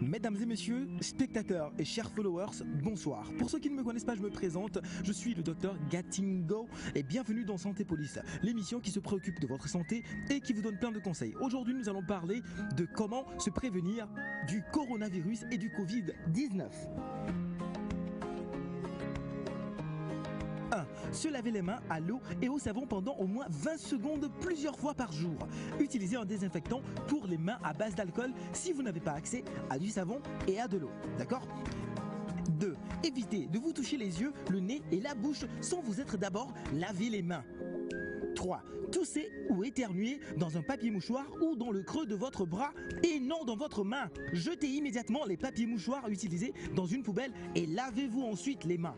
Mesdames et messieurs, spectateurs et chers followers, bonsoir. Pour ceux qui ne me connaissent pas, je me présente, je suis le docteur Gatingo et bienvenue dans Santé Police, l'émission qui se préoccupe de votre santé et qui vous donne plein de conseils. Aujourd'hui, nous allons parler de comment se prévenir du coronavirus et du Covid-19. 1. Se laver les mains à l'eau et au savon pendant au moins 20 secondes plusieurs fois par jour. Utilisez un désinfectant pour les mains à base d'alcool si vous n'avez pas accès à du savon et à de l'eau. D'accord ? 2. Évitez de vous toucher les yeux, le nez et la bouche sans vous être d'abord lavé les mains. 3. Toussez ou éternuez dans un papier mouchoir ou dans le creux de votre bras et non dans votre main. Jetez immédiatement les papiers mouchoirs utilisés dans une poubelle et lavez-vous ensuite les mains.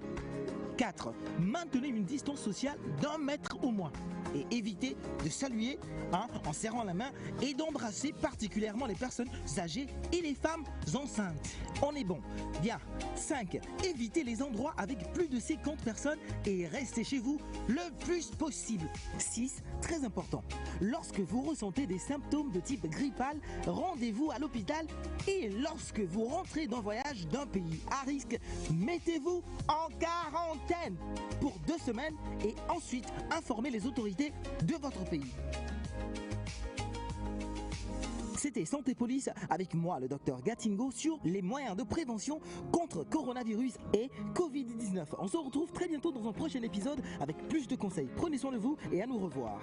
4. Maintenez une distance sociale d'1 mètre au moins et évitez de saluer en serrant la main et d'embrasser particulièrement les personnes âgées et les femmes enceintes. On est bon. Bien. 5. Évitez les endroits avec plus de 50 personnes et restez chez vous le plus possible. 6. Très important. Lorsque vous ressentez des symptômes de type grippal, rendez-vous à l'hôpital et lorsque vous rentrez d'un voyage d'un pays à risque, mettez-vous en quarantaine pour 2 semaines et ensuite informez les autorités de votre pays. C'était Santé Police avec moi, le docteur Gatingo, sur les moyens de prévention contre coronavirus et Covid-19. On se retrouve très bientôt dans un prochain épisode avec plus de conseils. Prenez soin de vous et à nous revoir.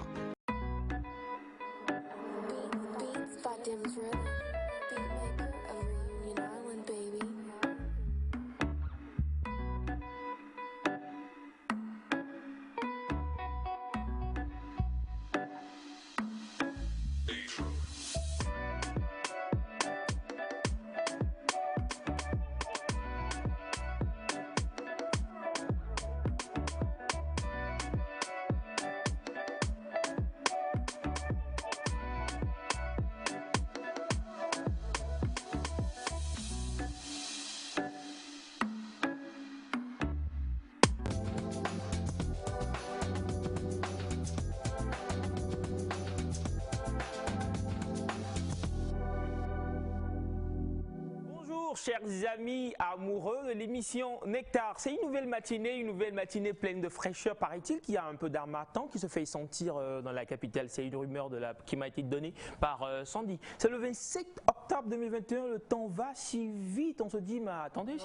Chers amis amoureux de l'émission Nectar, c'est une nouvelle matinée pleine de fraîcheur, paraît-il qu'il y a un peu d'harmattan qui se fait sentir dans la capitale. C'est une rumeur qui m'a été donnée par Sandy. C'est le 27 octobre 2021, le temps va si vite, on se dit mais attendez,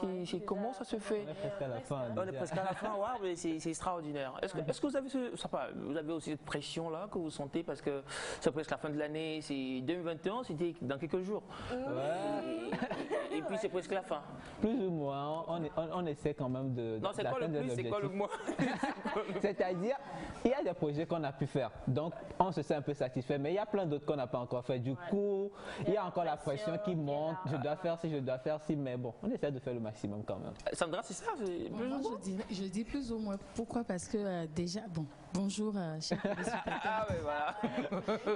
comment ça se fait? On est presque à la fin. On est presque à la fin, wow, mais c'est extraordinaire. Est-ce que vous avez aussi cette pression là que vous sentez parce que c'est presque la fin de l'année, c'est 2021, c'était dans quelques jours. Ouais. Et puis c'est presque la fin. Plus ou moins, on essaie quand même de. Non, c'est quoi le plus, c'est quoi le moins? C'est-à-dire, il y a des projets qu'on a pu faire, donc on se sent un peu satisfait, mais il y a plein d'autres qu'on n'a pas encore fait. Du coup, il y a encore la pression qui monte. Je dois faire ci, mais bon, on essaie de faire le maximum quand même. Sandra, c'est ça? Moi, je dis plus ou moins. Pourquoi? Parce que déjà, bon, bonjour, chers téléspectateurs. Ah oui, voilà.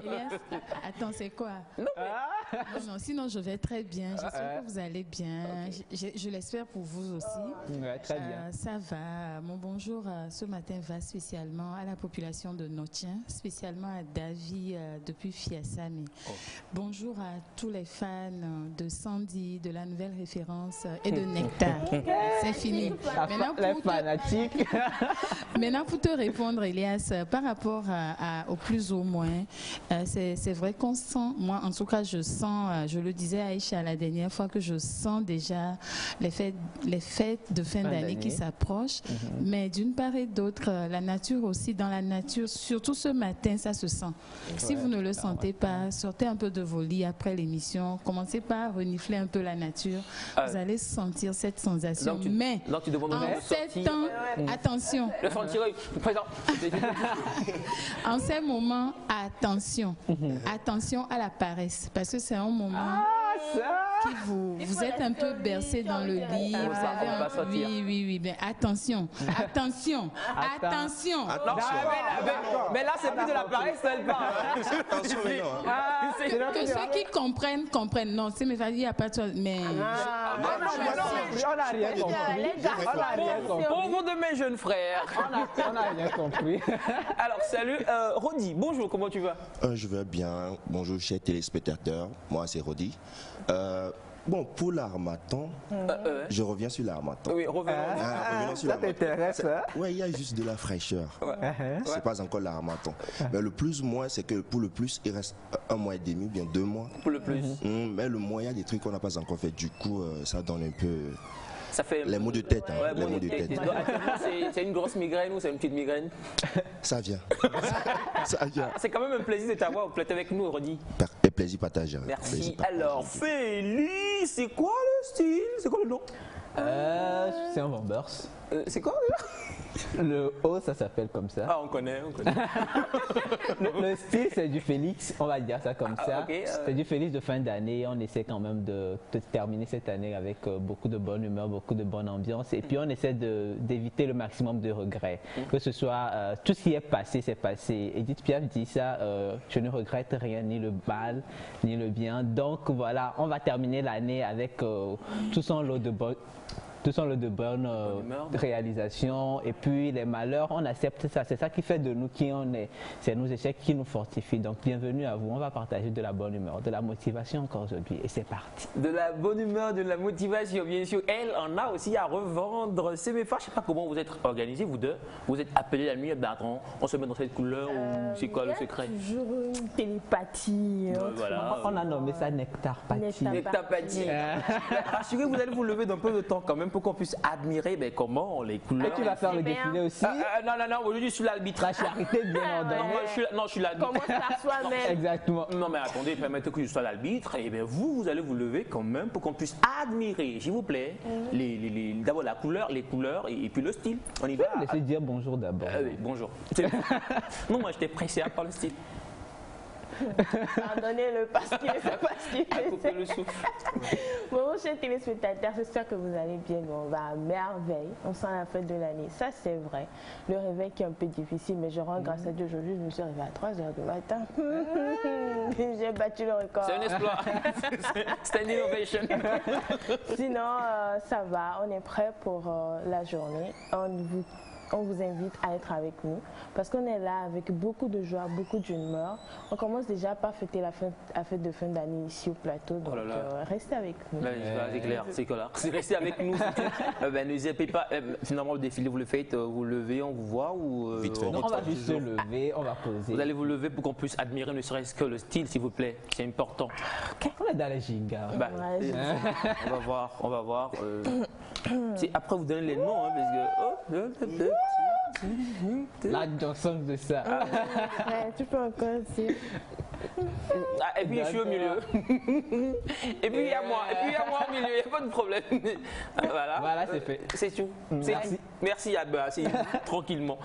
Elias, attends, c'est quoi? Non, sinon je vais très bien. J'espère que vous allez bien. Okay. Je l'espère pour vous aussi. Ouais, très bien. Ça va. Mon bonjour ce matin va spécialement à la population de Notien, spécialement à Davy depuis Fiassami. Oh. Bonjour à tous les fans de Sandy, de la nouvelle référence et de Nectar. C'est fini. Les fanatiques. Maintenant, pour te répondre, Elias, par rapport au plus ou moins, c'est vrai qu'on sent, moi en tout cas, je sens, je le disais à Aïcha la dernière fois, que je sens déjà les fêtes de fin d'année qui s'approchent. Mais d'une part et d'autre, la nature aussi, dans la nature, surtout ce matin, ça se sent. Si vous ne le sentez pas, sortez un peu de vos lits après l'émission, commencez par renifler un peu la nature, vous allez sentir cette sensation. Donc tu demandes en ces temps, attention. Le sentir, présent. En ces moments, attention. Attention à la paresse, parce que c'est un moment qui vous êtes un peu bercé dans le lit, vous avez oui, mais attention. Mais là, c'est plus de la paresse, elle parle. Attention, que ceux qui comprennent. Non, c'est mes familles, il n'y a pas de chose. Mais. On n'a rien compris. Pauvre de mes jeunes frères. On n'a rien compris. Alors, salut. Rodi, bonjour, comment tu vas? Je vais bien. Bonjour, chers téléspectateurs. Moi, c'est Rodi. Bon, pour l'harmattan, je reviens sur l'harmattan. Oui, revenons. Revenons sur Ça l'harmattan. t'intéresse, hein? Oui, il y a juste de la fraîcheur. C'est pas encore l'harmattan. Mais le plus moins, c'est que pour le plus, il reste 1 mois et demi, bien 2 mois. Pour le plus. Mais le mois, il y a des trucs qu'on n'a pas encore fait. Du coup, ça donne un peu Ça fait... les maux de tête. Hein, Ouais, les bon, maux de tête. c'est une grosse migraine ou c'est une petite migraine? Ça vient. Ça vient. C'est quand même un plaisir de t'avoir au plateau avec nous, Rodi. Et plaisir partagé. Hein. Merci. Plaisir partagé. Alors, Félix, c'est quoi le style? C'est quoi le nom? C'est un Bombers. C'est quoi? Le haut, ça s'appelle comme ça. Ah, on connaît. Le style, c'est du Félix, on va dire ça comme ça. ok, C'est du Félix de fin d'année. On essaie quand même de terminer cette année avec beaucoup de bonne humeur, beaucoup de bonne ambiance. Et puis, on essaie d'éviter le maximum de regrets. Que ce soit tout ce qui est passé, c'est passé. Edith Piaf dit ça, je ne regrette rien, ni le mal, ni le bien. Donc, voilà, on va terminer l'année avec tout son lot de bonnes réalisations et puis les malheurs, on accepte ça. C'est ça qui fait de nous qui on est. C'est nos échecs qui nous fortifient. Donc bienvenue à vous. On va partager de la bonne humeur, de la motivation encore aujourd'hui et c'est parti. De la bonne humeur, de la motivation, bien sûr. Elle en a aussi à revendre. C'est mes frères. Je ne sais pas comment vous êtes organisés, vous deux. Vous êtes appelés la nuit, on se met dans cette couleur ou c'est quoi le secret? Toujours une télépathie. Voilà. On a nommé ça Nectar Pathie. Nectapathie. Rassurez, vous allez vous lever d'un peu de temps quand même pour qu'on puisse admirer comment les couleurs. Et tu vas faire le bien. défilé aussi. Non, aujourd'hui je suis l'arbitre. La charité bien ordonnée. Non, je suis l'arbitre. Commence par soi-même. Exactement. Non mais attendez, permettez que je sois l'arbitre. Et bien vous allez vous lever quand même pour qu'on puisse admirer, s'il vous plaît, d'abord la couleur, les couleurs et puis le style. On y va. Laissez dire bonjour d'abord. Oui, bonjour. Non, moi j'étais pressé par le style. Pardonnez-le parce qu'il ne sait pas ce qu'il À couper fait. le souffle. Bon, chers téléspectateurs, j'espère que vous allez bien. On va à merveille. On sent la fête de l'année. Ça, c'est vrai. Le réveil qui est un peu difficile, mais je rends grâce à Dieu. Aujourd'hui, je me suis réveillée à 3 h du matin. J'ai battu le record. C'est un exploit. C'est une innovation. Sinon, ça va. On est prêt pour la journée. On vous invite à être avec nous parce qu'on est là avec beaucoup de joie, beaucoup d'humeur. On commence déjà par fêter la fête de fin d'année ici au plateau. Donc, restez avec nous. C'est clair, c'est clair. Restez avec nous. N'hésitez pas. Finalement, le défilé, vous le faites, vous levez, on vous voit ou Vite fait. Non, on va juste se lever, on va poser. Vous allez vous lever pour qu'on puisse admirer ne serait-ce que le style, s'il vous plaît. C'est important. On est dans les gigas. On va voir. Après, vous donnez les noms, hein, parce que. La chanson de ça. Ouais, tu peux encore dire. Et puis je suis au milieu. Et puis il y a moi. Au milieu, il n'y a pas de problème. Voilà, c'est fait. C'est tout. Merci. Merci, tranquillement.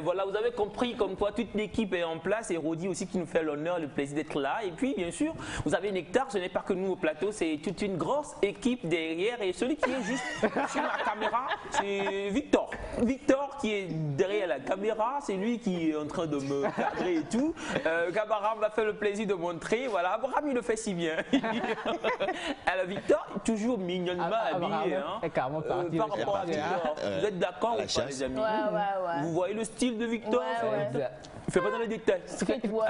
Voilà, vous avez compris comme quoi toute l'équipe est en place et Rodi aussi qui nous fait l'honneur et le plaisir d'être là. Et puis bien sûr, vous avez Nectar, ce n'est pas que nous au plateau, c'est toute une grosse équipe derrière et celui qui est juste sur la caméra, c'est Victor. Victor qui est derrière la caméra, c'est lui qui est en train de me cadrer et tout. Gabaram m'a fait le plaisir de montrer, voilà, Abraham il le fait si bien. Alors Victor, toujours mignonnement habillé. Par rapport à Victor. Vous êtes d'accord ou pas les amis? Ouais. Vous voyez le style de Victor? Ouais. Il ne fait pas dans les détails. Streetwear.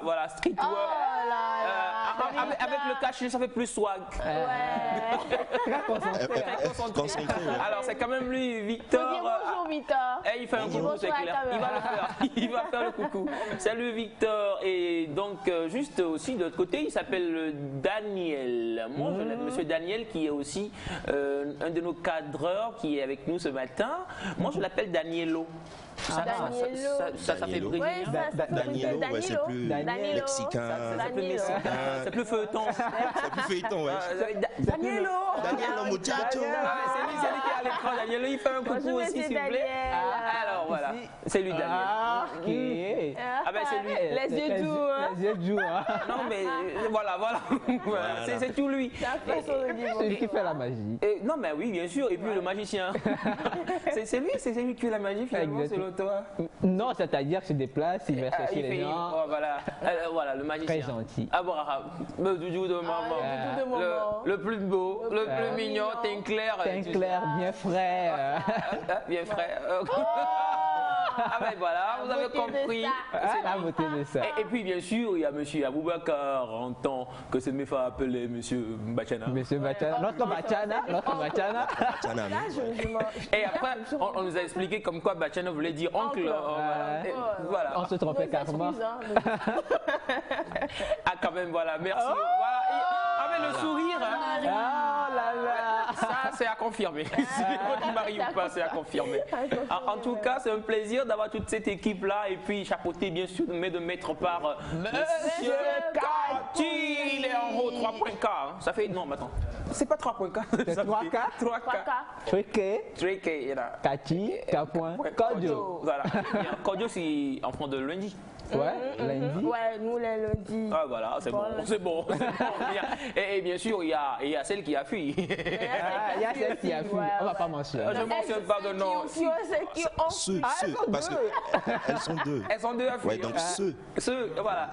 Voilà, streetwear. Oh là là. Avec le cachet, ça fait plus swag. Ouais. Très concentré. Alors c'est quand même lui, Victor. Faut dire bonjour, Victor. Il fait un coucou, c'est clair. Il va le faire. Il va faire le coucou. Salut Victor. Et donc juste aussi de l'autre côté, il s'appelle Daniel. Moi, je l'appelle Monsieur Daniel, qui est aussi un de nos cadreurs qui est avec nous ce matin. Moi, je l'appelle Danielo. Ça fait brillant. Danielo, ouais, c'est plus mexicain. C'est plus feuilleton. C'est plus feuilleton, ouais. Danielo. Danielo muchacho. C'est lui qui est à l'écran. Danielo, il fait un coucou aussi, s'il vous plaît. Alors voilà, c'est lui Daniel. Ok. C'est lui. Les yeux doux. Les yeux doux. Non mais voilà. C'est tout lui. C'est lui qui fait la magie. Non mais oui, bien sûr. Et puis le magicien. C'est lui qui fait la magie finalement. Toi. Non, c'est-à-dire qu'il se déplace, il va chercher les gens. Voilà, le magicien. Très gentil. Abraham, le doudou de maman. Le plus beau, le plus mignon, teint clair. Teint clair, bien frais. Bien frais. Ah ben voilà, vous avez compris. C'est la beauté de ça. Et puis bien sûr, il y a monsieur Aboubakar en tant que c'est mes femmes appelé monsieur Bachana. Monsieur Bachana, notre Bachana. Et après, on nous a expliqué comme quoi Bachana voulait dire oncle. Voilà. On se trompait carrément. Ah quand même, voilà, merci. Voilà. Ah mais le sourire, hein. Oh là là. Ça c'est à confirmer. Si votre mari ou pas, c'est à confirmer. En tout cas, c'est un plaisir d'avoir toute cette équipe-là et puis chapeauté bien sûr, mais de mettre par Monsieur Kati. Il est en haut, 3.K. Hein. Ça fait, non, mais attends. C'est pas 3.K. C'est 3K. 3K. 3K. Kati, Kodio. Voilà. Kodio, c'est en fond de lundi. Ouais, lundi. Ouais, nous les lundis. Ah voilà, c'est bon. Et bien sûr, il y a celle qui a fui. Il y a celle qui a fui. On va pas mentionner. Je ne mentionne pas de nom. Ceux, parce qu'elles sont deux. Elles sont deux à fuir. Ouais, donc ceux, voilà.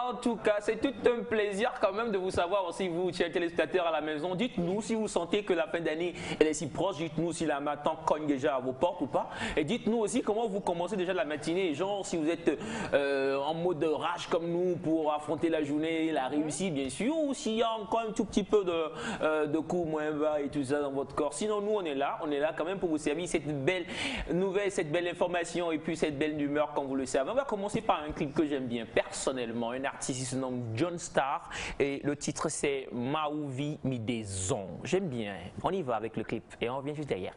En tout cas, c'est tout un plaisir quand même de vous savoir aussi, vous, chers téléspectateurs à la maison. Dites-nous si vous sentez que la fin d'année elle est si proche. Dites-nous si la matin cogne déjà à vos portes ou pas. Et dites-nous aussi comment vous commencez déjà la matinée. Genre, si vous êtes en mode rage comme nous pour affronter la journée, la réussite bien sûr, ou s'il y a encore un tout petit peu de coups moins bas et tout ça dans votre corps. Sinon, nous, on est là quand même pour vous servir cette belle nouvelle, cette belle information et puis cette belle humeur, comme vous le savez. On va commencer par un clip que j'aime bien personnellement, un artiste qui se nomme John Star et le titre c'est Maouvi Midezon. J'aime bien. On y va avec le clip et on revient juste derrière.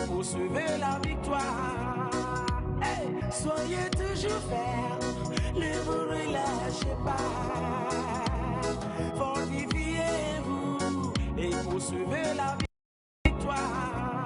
Poursuivez la victoire. Hey, soyez toujours ferme, ne vous relâchez pas. Fortifiez-vous et poursuivez la victoire.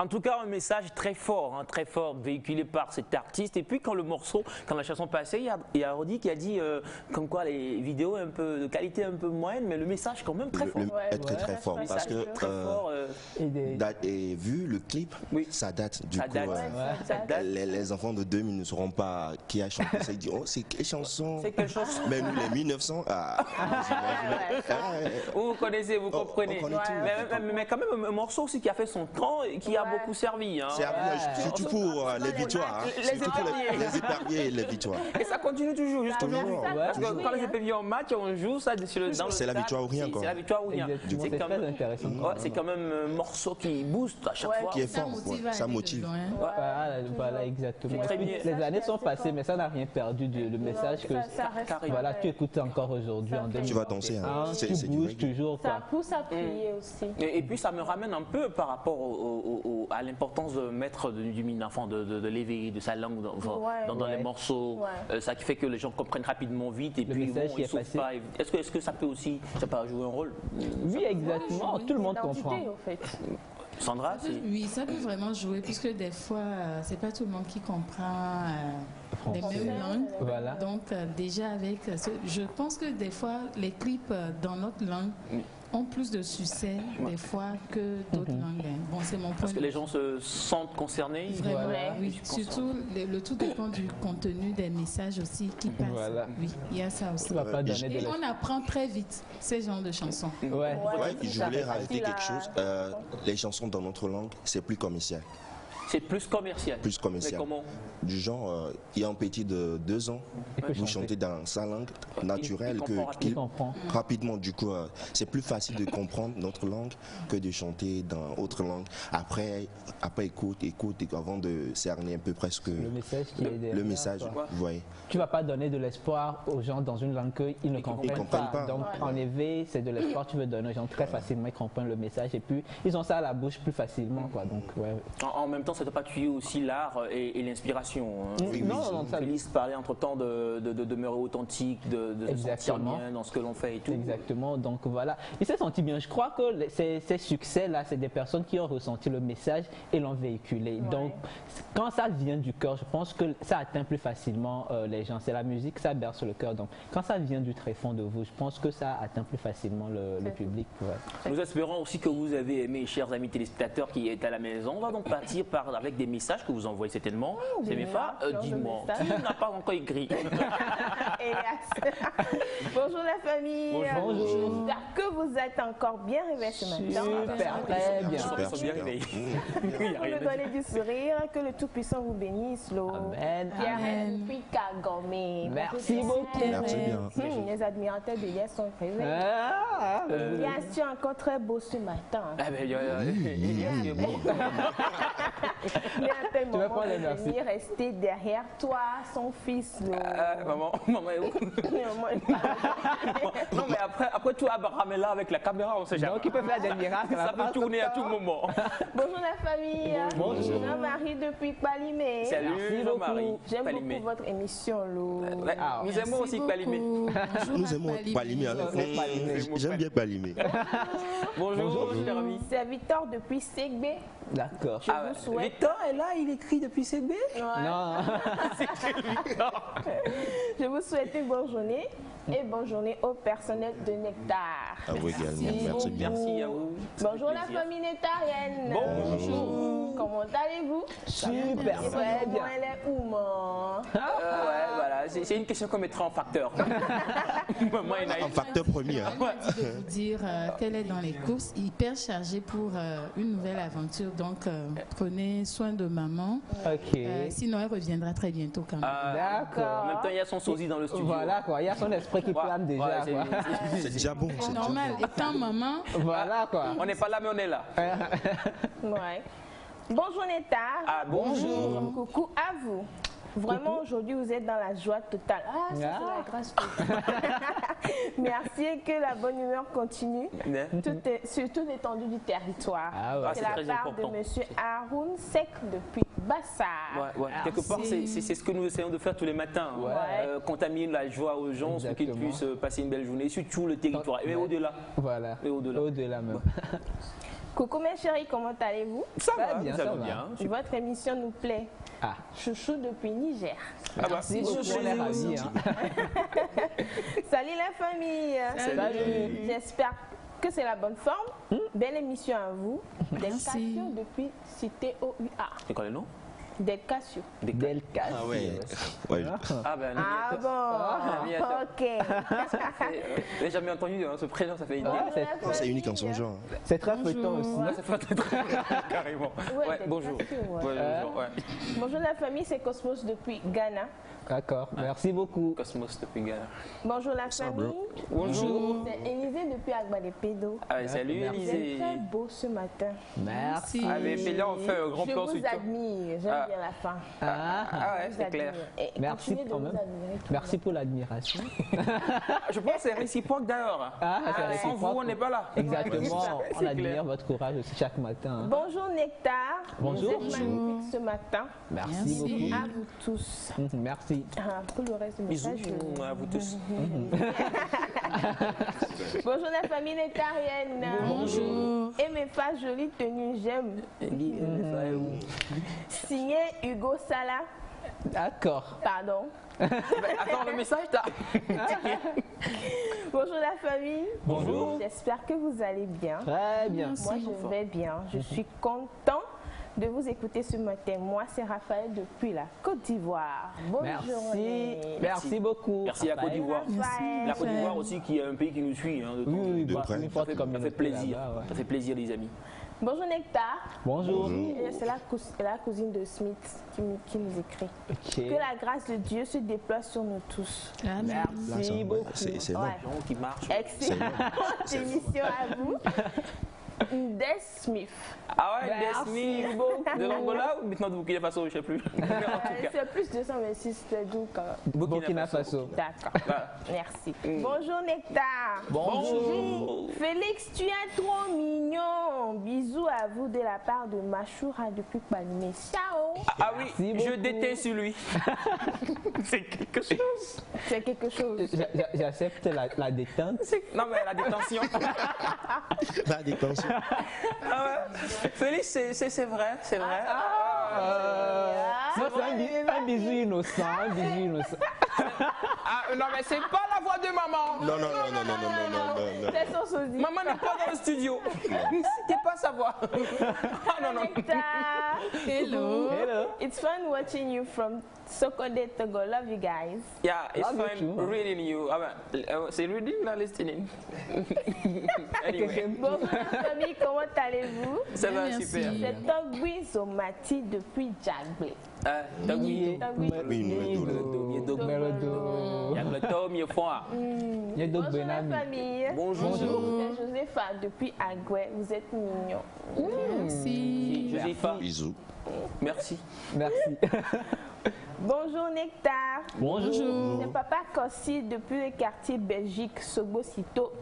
En tout cas, un message très fort véhiculé par cet artiste. Et puis quand le morceau, quand la chanson passait, il y a Rodi qui a dit comme quoi les vidéos un peu de qualité un peu moyenne, mais le message quand même très fort. Très fort parce que et vu le clip, ça date du coup. Les enfants de 2000 ne sauront pas qui a chanté. Ils disent oh c'est quelle chanson. C'est quelle chanson. Mais nous les 1900, vous connaissez, vous comprenez. Mais quand même un morceau aussi qui a fait son temps et qui a beaucoup servi. Surtout pour les victoires. Les éperviers et les victoires. Et ça continue toujours jusqu'à aujourd'hui. Parce que quand les éperviers en match, on joue ça c'est la victoire ou rien. C'est la victoire ou rien. C'est très intéressant. C'est quand même un morceau qui booste à chaque fois. Qui est fort, ça motive. Voilà, exactement. Les années sont passées, mais ça n'a rien perdu le message que voilà, tu écoutes encore aujourd'hui en 2000. Tu vas danser. Tu bouges toujours. Ça pousse à prier aussi. Et puis ça me ramène un peu par rapport à l'importance de mettre du mine-enfant, de l'éveiller de sa langue dans les morceaux. Ça qui fait que les gens comprennent rapidement vite et puis ils souffrent pas. Est-ce que ça peut aussi jouer un rôle? Oui, exactement. Tout le monde comprend. Sandra, oui, ça peut vraiment jouer puisque des fois, c'est pas tout le monde qui comprend les mêmes langues. Voilà. Donc déjà avec, je pense que des fois les clips dans notre langue ont plus de succès des fois que d'autres langues. Bon, c'est mon point. Parce que les gens se sentent concernés. Vraiment, oui. Surtout, le tout dépend du contenu des messages aussi qui passent. Voilà. Oui, il y a ça aussi. Et on apprend très vite ces genres de chansons. Je voulais rajouter quelque chose. Les chansons dans notre langue, c'est plus commercial. C'est plus commercial. Plus commercial. Mais comment? Du genre, il y a un petit de 2 ans, vous chantez dans sa langue naturelle qu'il comprend rapidement. Du coup, c'est plus facile de comprendre notre langue que de chanter dans autre langue. Après écoute, avant de cerner un peu presque le message qui est derrière. Le message, vous voyez. Tu ne vas pas donner de l'espoir aux gens dans une langue qu'ils ne comprennent pas. Donc, en éveil, c'est de l'espoir que tu veux donner aux gens très facilement, ils comprennent le message et puis ils ont ça à la bouche plus facilement. Donc, en même temps, ça ne doit pas tuer aussi l'art et l'inspiration. Non, Félix parlait entre-temps de demeurer authentique, de se sentir bien dans ce que l'on fait et tout. Exactement, donc voilà. Il s'est senti bien. Je crois que ces succès-là, c'est des personnes qui ont ressenti le message et l'ont véhiculé. Donc, quand ça vient du cœur, je pense que ça atteint plus facilement les gens. C'est la musique, ça berce le cœur. Donc, quand ça vient du tréfonds de vous, je pense que ça atteint plus facilement le public. Nous espérons aussi que vous avez aimé, chers amis téléspectateurs qui êtes à la maison. On va donc partir avec des messages que vous envoyez certainement. Dis-moi, qui n'a pas encore écrit? Bonjour la famille. Bonjour. J'espère que vous êtes encore bien réveillés ce matin. Super, très bien. Bien réveillés. Pour nous donner du sourire, que le Tout-Puissant vous bénisse. Amen. Puis Kagome. Merci beaucoup. Merci bien. Les admirateurs de hier sont réveillés. Yes, tu es encore très beau ce matin. Tu veux pas les merci. Rester derrière toi, son fils. Maman est où? Non, mais après après tout, Abraham est là avec la caméra, on sait jamais. Donc il peut faire des miracles. Ça peut tourner à tout moment. Bonjour la famille. Bonjour. Jean-Marie depuis Palimé. Salut Jean-Marie. J'aime beaucoup votre émission, Lou. Nous aimons aussi Palimé. Nous aimons Palimé. J'aime bien Palimé. Bonjour, cher ami. C'est Victor depuis Segbé. D'accord. Je vous souhaite. Victor est là, il écrit depuis CB. Non. Je vous souhaite une bonne journée et bonne journée au personnel de Nectar. À vous également. Merci bien. Merci à vous. Bonjour la famille nectarienne. Bonjour. Comment allez-vous? Super, très bien. Elle est où, maman? Ouais, voilà, c'est une question qu'on mettra en facteur. Maman et Naïf. En facteur premier. Hein. Elle m'a dit de vous dire qu'elle est dans les courses, hyper chargée pour une nouvelle aventure. Donc, prenez soin de maman. Ok. Sinon, elle reviendra très bientôt quand même. D'accord. En même temps, il y a son sosie dans le studio. Voilà quoi, il y a son esprit qui plane déjà. Ouais, Quoi. C'est déjà bon. C'est normal. Étant maman, Voilà quoi. On n'est pas là, mais on est là. Ouais. Bonjour Nectar. Ah, bonjour. Coucou à vous. Vraiment, aujourd'hui, vous êtes dans la joie totale. Ah, ça, c'est la grâce totale. Merci et que la bonne humeur continue sur toute l'étendue du territoire. Ah ouais. C'est c'est la très part important. de monsieur Haroun Sek depuis Bassar. Ouais. Quelque part, c'est ce que nous essayons de faire tous les matins. Ouais. Contaminer la joie aux gens pour qu'ils Exactement. puissent passer une belle journée, surtout le territoire. Et au-delà. Voilà. Et au-delà. Au-delà même. Coucou mes chéris, comment allez-vous? Ça va va bien, ça ça va va. bien. Votre émission nous plaît. Ah. Chouchou depuis Niger. Merci beaucoup, on est ravis. Hein. Salut la famille. Salut. J'espère que c'est la bonne forme. Belle émission à vous. Del Merci. Cassio depuis Cité OUA. C'est quoi le nom? Del Cassio. Del Cassio. Ah ouais. Ouais. Ah ben, Ah bon. Ok. j'ai jamais entendu ce prénom, ça fait une idée. Ouais, C'est unique en son genre. c'est très feuilleton aussi. Ouais, ça fait carrément. Ouais, Ouais, Del bonjour. Cassio, ouais. Bonjour, ouais. Bonjour la famille, c'est Cosmos depuis Ghana. D'accord, merci beaucoup. Cosmos depuis Ghana. Bonjour la famille. Bonjour. C'est Élisée depuis Agba-les-Pédos. Ah, salut Merci. Vous êtes Élisée. très beau ce matin. Merci. Ah, mais là, on fait un grand Je plan vous sur toi. admire, j'aime bien la fin. Ah, Ah ouais, Je vous c'est clair. admire. Et Merci continuez de quand vous même. admirer tout Merci pour l'admiration. Je pense que c'est récipiente d'ailleurs. Ah, c'est Sans réciproque. vous, on n'est pas là. Exactement, on C'est admire clair. votre courage aussi chaque matin. hein. Bonjour Nectar. Bonjour. Vous êtes magnifique ce matin. Merci beaucoup. À vous tous. Merci. Ah, pour le reste du Bisous message. à vous tous. Bonjour la famille nectarienne. bonjour. Et mes femmes jolies tenues, j'aime. Signé Hugo Sala. D'accord. Pardon. Attends, le message, t'as. Bonjour la famille. Bonjour. J'espère que vous allez bien. Très bien. Moi, je vais bien. Je suis content de vous écouter ce matin. Moi, c'est Raphaël depuis la Côte d'Ivoire. Bonne Merci. journée. Merci beaucoup. Merci à Côte d'Ivoire. Raphaël. La Côte d'Ivoire aussi, qui est un pays qui nous suit. Hein, de temps. Oui, De bah, près. une Ça forte fait communauté plaisir. là-bas, ouais. Ça fait plaisir, les amis. Bonjour Nectar. Bonjour. C'est la cousine de Smith qui nous écrit. Ok. Que la grâce de Dieu se déploie sur nous tous. Amen. Là, Merci ça, ouais, beaucoup. c'est long. Ouais. Gens qui marchent. Excellente émission à vous. Des Smith. Ah ouais, Merci Desmi beaucoup. de l'Angola ou maintenant de Burkina Faso, je sais plus. Mais en tout cas, C'est plus 226 donc. Burkina Faso. D'accord. voilà. Merci. Bonjour Nectar. Bonjour. Félix, tu es trop mignon. Bisous à vous de la part de Machoura depuis Palimé. Ciao. Ah oui, Merci je beaucoup. déteste lui. C'est quelque chose. C'est quelque chose. J'accepte la détente. Non mais la détention. La détention. Ah ouais. Félix, c'est vrai, c'est vrai. Non, c'est un bisou innocent, un bisou innocent. Ah non mais c'est pas la voix de maman. Non, non, non, non, non, non, non, non, non. C'est son sosie. Maman n'est pas dans le studio. C'était pas sa voix. Ah non non. Nectar. Hello. Hello. It's fun watching you from Sokode, Togo. Love you guys. Yeah, it's Love you fine too. reading you. Ah ben, c'est reading or listening. Anyway, Bonjour la famille, comment allez-vous? ça va Merci. super. C'est Togui Zomati depuis Djagbe. Ah, t'as oublié. Togui. Oui, nous, Dodo. Melodo. Y'a le tom, il faut. Il y a d'autres Bonjour la Benami. famille. Bonjour. C'est Josépha depuis Agoué. Vous êtes mignons. Merci. Josépha, Bisous. merci. Merci. Bonjour Nectar. Bonjour. C'est Papa Kossi depuis le quartier Belgique, Sobo-Sito.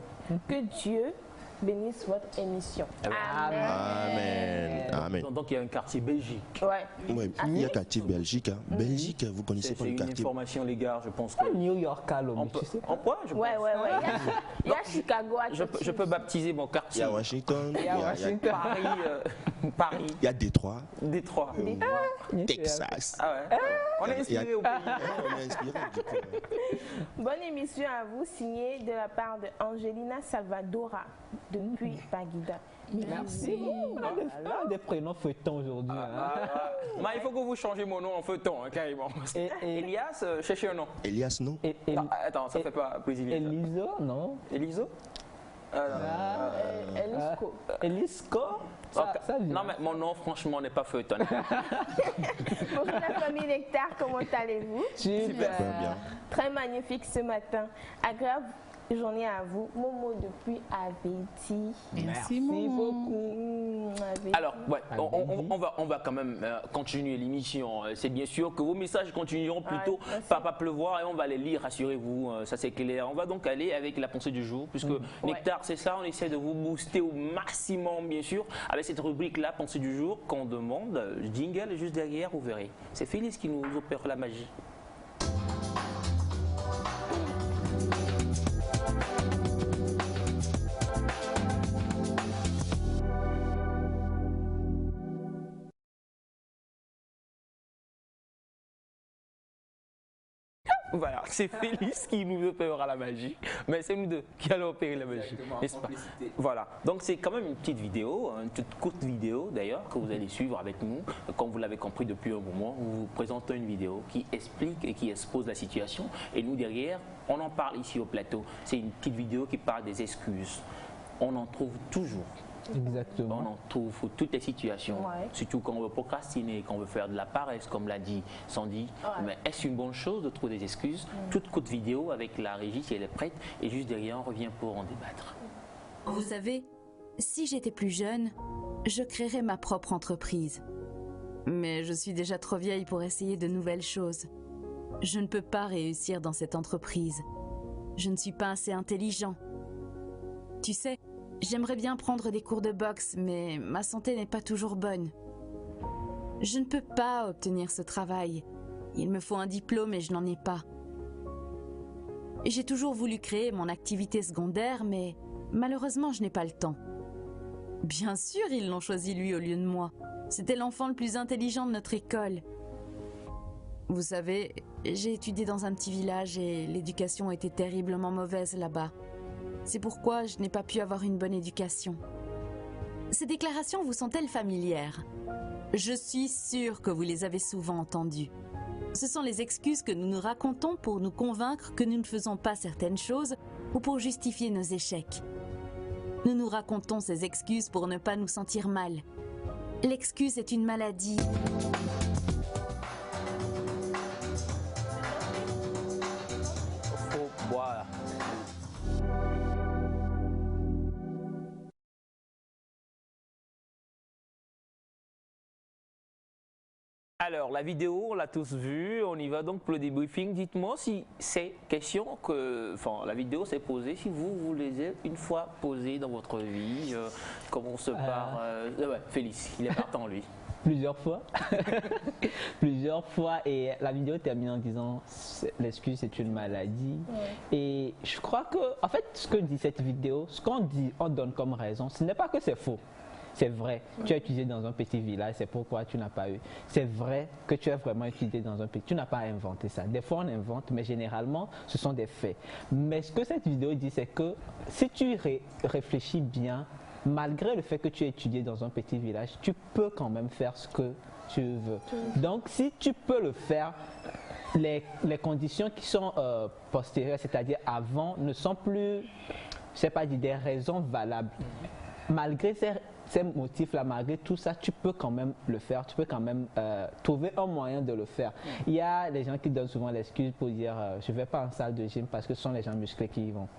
Que Dieu bénisse votre émission. Amen. Amen. Donc il y a un quartier Belgique. Ouais. Ouais, il y a un quartier Belgique. Hein. Belgique, vous connaissez pas le quartier? C'est une information, les gars, je pense que... New York, On peut... En quoi, je pense. Ouais. Il y a Chicago à Je peux baptiser mon Il y quartier. a Washington, Il y a Washington. Paris. il y a Détroit, Détroit. Texas. Ah ouais. On est inspiré au pays. On est inspiré du coup. Bonne émission à vous, signée de la part de Angelina Salvadora depuis Paguida. Merci. On a des prénoms feuilletons aujourd'hui. Mais il faut que vous changez mon nom en feuilleton, hein, carrément. Elias, cherchez un nom. Elias, non? Attends, ça fait pas plaisir. Eliso, non? Eliso? Elisco. Elisco? Ça vient. Non, mais mon nom, franchement, n'est pas feuilleton. Bonjour la famille Nectar, comment allez-vous? Super. Bien. Très magnifique ce matin. Agréable journée à vous. Momo depuis Aveti. Merci beaucoup. Alors, ouais, on va quand même continuer l'émission. C'est bien sûr que vos messages continueront plutôt par pas pleuvoir et on va les lire, rassurez-vous, ça c'est clair. On va donc aller avec la pensée du jour, puisque Nectar, c'est ça, on essaie de vous booster au maximum, bien sûr, avec cette rubrique-là, pensée du jour, qu'on demande. Jingle juste derrière, vous verrez. C'est Félix qui nous opère la magie. Voilà, c'est Félix qui nous opérera la magie, mais c'est nous deux qui allons opérer la magie, n'est-ce pas? Voilà, donc c'est quand même une petite vidéo, une toute courte vidéo d'ailleurs, que vous allez suivre avec nous. Comme vous l'avez compris depuis un moment, nous vous présentons une vidéo qui explique et qui expose la situation, et nous derrière, on en parle ici au plateau. C'est une petite vidéo qui parle des excuses. On en trouve toujours. Exactement. On en trouve pour toutes les situations, surtout quand on veut procrastiner, quand on veut faire de la paresse, comme l'a dit Sandy. Mais est-ce une bonne chose de trouver des excuses? Toute courte vidéo avec la régie si elle est prête, et juste derrière, on revient pour en débattre. Vous savez, si j'étais plus jeune, je créerais ma propre entreprise. Mais je suis déjà trop vieille pour essayer de nouvelles choses. Je ne peux pas réussir dans cette entreprise. Je ne suis pas assez intelligent. Tu sais, j'aimerais bien prendre des cours de boxe, mais ma santé n'est pas toujours bonne. Je ne peux pas obtenir ce travail. Il me faut un diplôme et je n'en ai pas. J'ai toujours voulu créer mon activité secondaire, mais malheureusement, je n'ai pas le temps. Bien sûr, ils l'ont choisi lui au lieu de moi. C'était l'enfant le plus intelligent de notre école. Vous savez, j'ai étudié dans un petit village et l'éducation était terriblement mauvaise là-bas. C'est pourquoi je n'ai pas pu avoir une bonne éducation. Ces déclarations vous sont-elles familières? Je suis sûre que vous les avez souvent entendues. Ce sont les excuses que nous nous racontons pour nous convaincre que nous ne faisons pas certaines choses ou pour justifier nos échecs. Nous nous racontons ces excuses pour ne pas nous sentir mal. L'excuse est une maladie. Faut boire. Alors, la vidéo, on l'a tous vue, on y va donc pour le débriefing. Dites-moi si ces questions que, la vidéo s'est posée, si vous les avez une fois posées dans votre vie, comment on se part. Félix, il est partant lui. Plusieurs fois. Plusieurs fois. Et la vidéo termine en disant l'excuse c'est une maladie. Et je crois que, en fait, ce que dit cette vidéo, ce qu'on dit, on donne comme raison, ce n'est pas que c'est faux. C'est vrai, tu as étudié dans un petit village, c'est pourquoi tu n'as pas eu. C'est vrai que tu as vraiment étudié dans un petit... Tu n'as pas inventé ça. Des fois, on invente, mais généralement, ce sont des faits. Mais ce que cette vidéo dit, c'est que si tu réfléchis bien, malgré le fait que tu as étudié dans un petit village, tu peux quand même faire ce que tu veux. Donc, si tu peux le faire, les conditions qui sont postérieures, c'est-à-dire avant, ne sont plus, je sais pas dire, des raisons valables. Malgré ces motifs-là, malgré tout ça, tu peux quand même le faire, tu peux quand même trouver un moyen de le faire. Il y a des gens qui donnent souvent l'excuse pour dire je ne vais pas en salle de gym parce que ce sont les gens musclés qui y vont.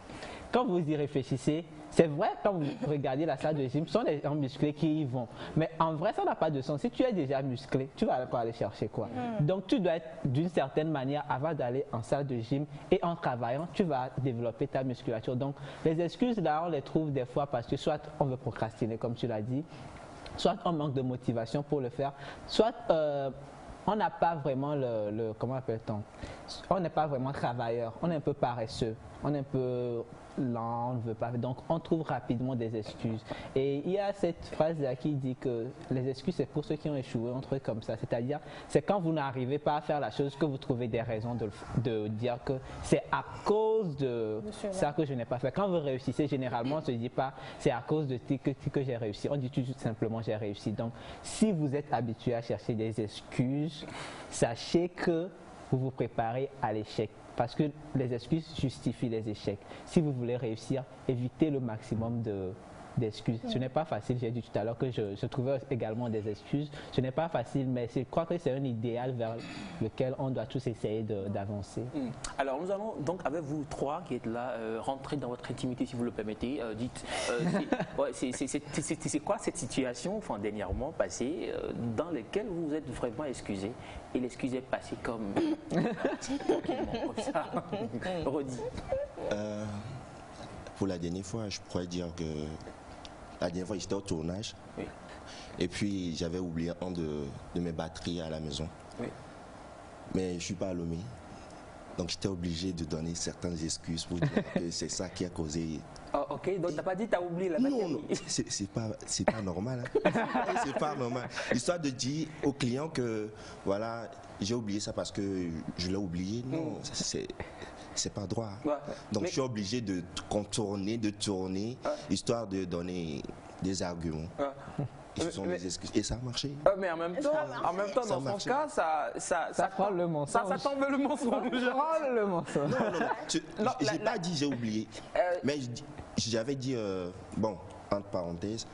Quand vous y réfléchissez, C'est vrai, quand vous regardez la salle de gym, ce sont les gens musclés qui y vont. Mais en vrai, ça n'a pas de sens. Si tu es déjà musclé, tu vas pas aller chercher quoi. Donc tu dois être d'une certaine manière, avant d'aller en salle de gym et en travaillant, tu vas développer ta musculature. Donc les excuses là, on les trouve des fois parce que soit on veut procrastiner, comme tu l'as dit, soit on manque de motivation pour le faire, soit on n'a pas vraiment comment appelle-t-on? On n'est pas vraiment travailleur, on est un peu paresseux, on est un peu lent, on ne veut pas. Donc on trouve rapidement des excuses. Et il y a cette phrase-là qui dit que les excuses c'est pour ceux qui ont échoué, un truc comme ça. C'est-à-dire, c'est quand vous n'arrivez pas à faire la chose que vous trouvez des raisons de dire que c'est à cause de ça que je n'ai pas fait. Quand vous réussissez, généralement on ne se dit pas c'est à cause de que j'ai réussi. On dit tout simplement j'ai réussi. Donc si vous êtes habitué à chercher des excuses, sachez que vous vous préparez à l'échec. Parce que les excuses justifient les échecs. Si vous voulez réussir, évitez le maximum d'excuses. Ce n'est pas facile, j'ai dit tout à l'heure que je trouvais également des excuses. Ce n'est pas facile, mais je crois que c'est un idéal vers lequel on doit tous essayer d'avancer. Alors nous allons donc avec vous trois qui êtes là, rentrer dans votre intimité si vous le permettez. Dites, c'est quoi cette situation, enfin dernièrement passée, dans laquelle vous vous êtes vraiment excusé et l'excuse est passée comme ça. Redis. Pour la dernière fois, je pourrais dire que la dernière fois, j'étais au tournage. Oui. Et puis, j'avais oublié un de mes batteries à la maison. Oui. Mais je ne suis pas allumé. Donc, j'étais obligé de donner certaines excuses pour dire que c'est ça qui a causé. Oh, ok, donc tu n'as pas dit que tu as oublié la batterie. Non, c'est pas normal. Hein. C'est pas normal. L'histoire de dire au client que, voilà, j'ai oublié ça parce que je l'ai oublié. Non, c'est pas droit. Ouais. Donc je suis obligé de contourner, de tourner, histoire de donner des arguments. Et ce sont des excuses. Et ça a marché. Mais en même temps dans son cas, ça prend le mensonge. Ça tombe le mensonge. Le mensonge. Non, j'ai pas dit j'ai oublié. Mais j'avais dit, bon, entre parenthèses,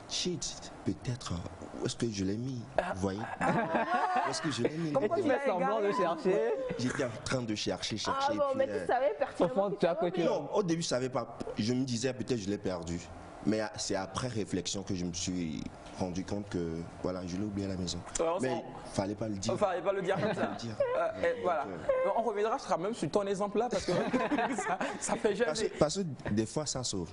shit, peut-être, où est-ce que je l'ai mis? Vous voyez? Où est-ce que je l'ai mis? Et tu fais semblant de chercher? J'étais en train de chercher. Ah bon, mais tu savais pertinemment que non, au début, je savais pas. Je me disais, peut-être je l'ai perdu. Mais c'est après réflexion que je me suis rendu compte que, voilà, je l'ai oublié à la maison. Mais fallait pas le dire. Fallait pas le dire comme ça. Voilà. On reviendra, ce sera même sur ton exemple là, parce que ça fait jamais. Parce que des fois, ça sauve.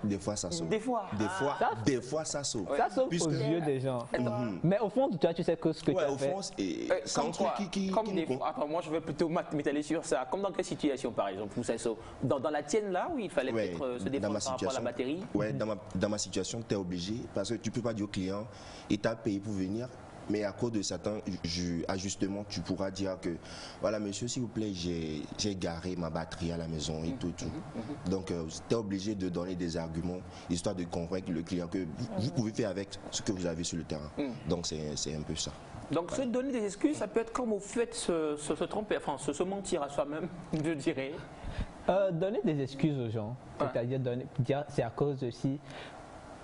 Des fois, ça sauve. Des fois, ça sauve. Ça sauve aux yeux des gens. Mais au fond de toi, tu sais que ce que tu as fait. C'est un truc qui comme des fois. Attends, moi, je vais plutôt m'étaler sur ça. Comme dans quelle situation, par exemple, où ça sauve? Dans la tienne, là, où il fallait peut-être se défendre par rapport à la batterie? Oui, dans ma situation, tu es obligé. Parce que tu ne peux pas dire au client, il t'a payé pour venir. Mais à cause de certains ajustements, tu pourras dire que, voilà, monsieur, s'il vous plaît, j'ai garé ma batterie à la maison et tout. Donc, tu es obligé de donner des arguments, histoire de convaincre le client que vous pouvez faire avec ce que vous avez sur le terrain. Donc, c'est un peu ça. Donc, se donner des excuses, ça peut être comme au fait se tromper, enfin, se mentir à soi-même, je dirais. Donner des excuses aux gens, c'est-à-dire dire c'est à cause de si,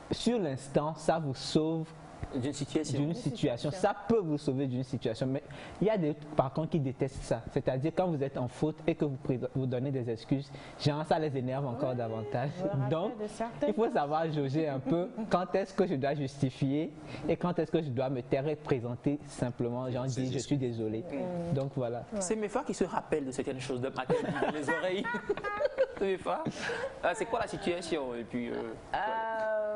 sur l'instant, ça vous sauve d'une situation. Ça peut vous sauver d'une situation, mais il y a des par contre qui détestent ça. C'est-à-dire quand vous êtes en faute et que vous donnez des excuses, genre ça les énerve encore davantage. Donc il faut savoir jauger un peu quand est-ce que je dois justifier et quand est-ce que je dois me taire et présenter simplement, genre dire je suis désolé. Donc voilà. C'est mes frères qui se rappellent de certaines choses de ma tête dans les oreilles. Mes frères. C'est quoi la situation et puis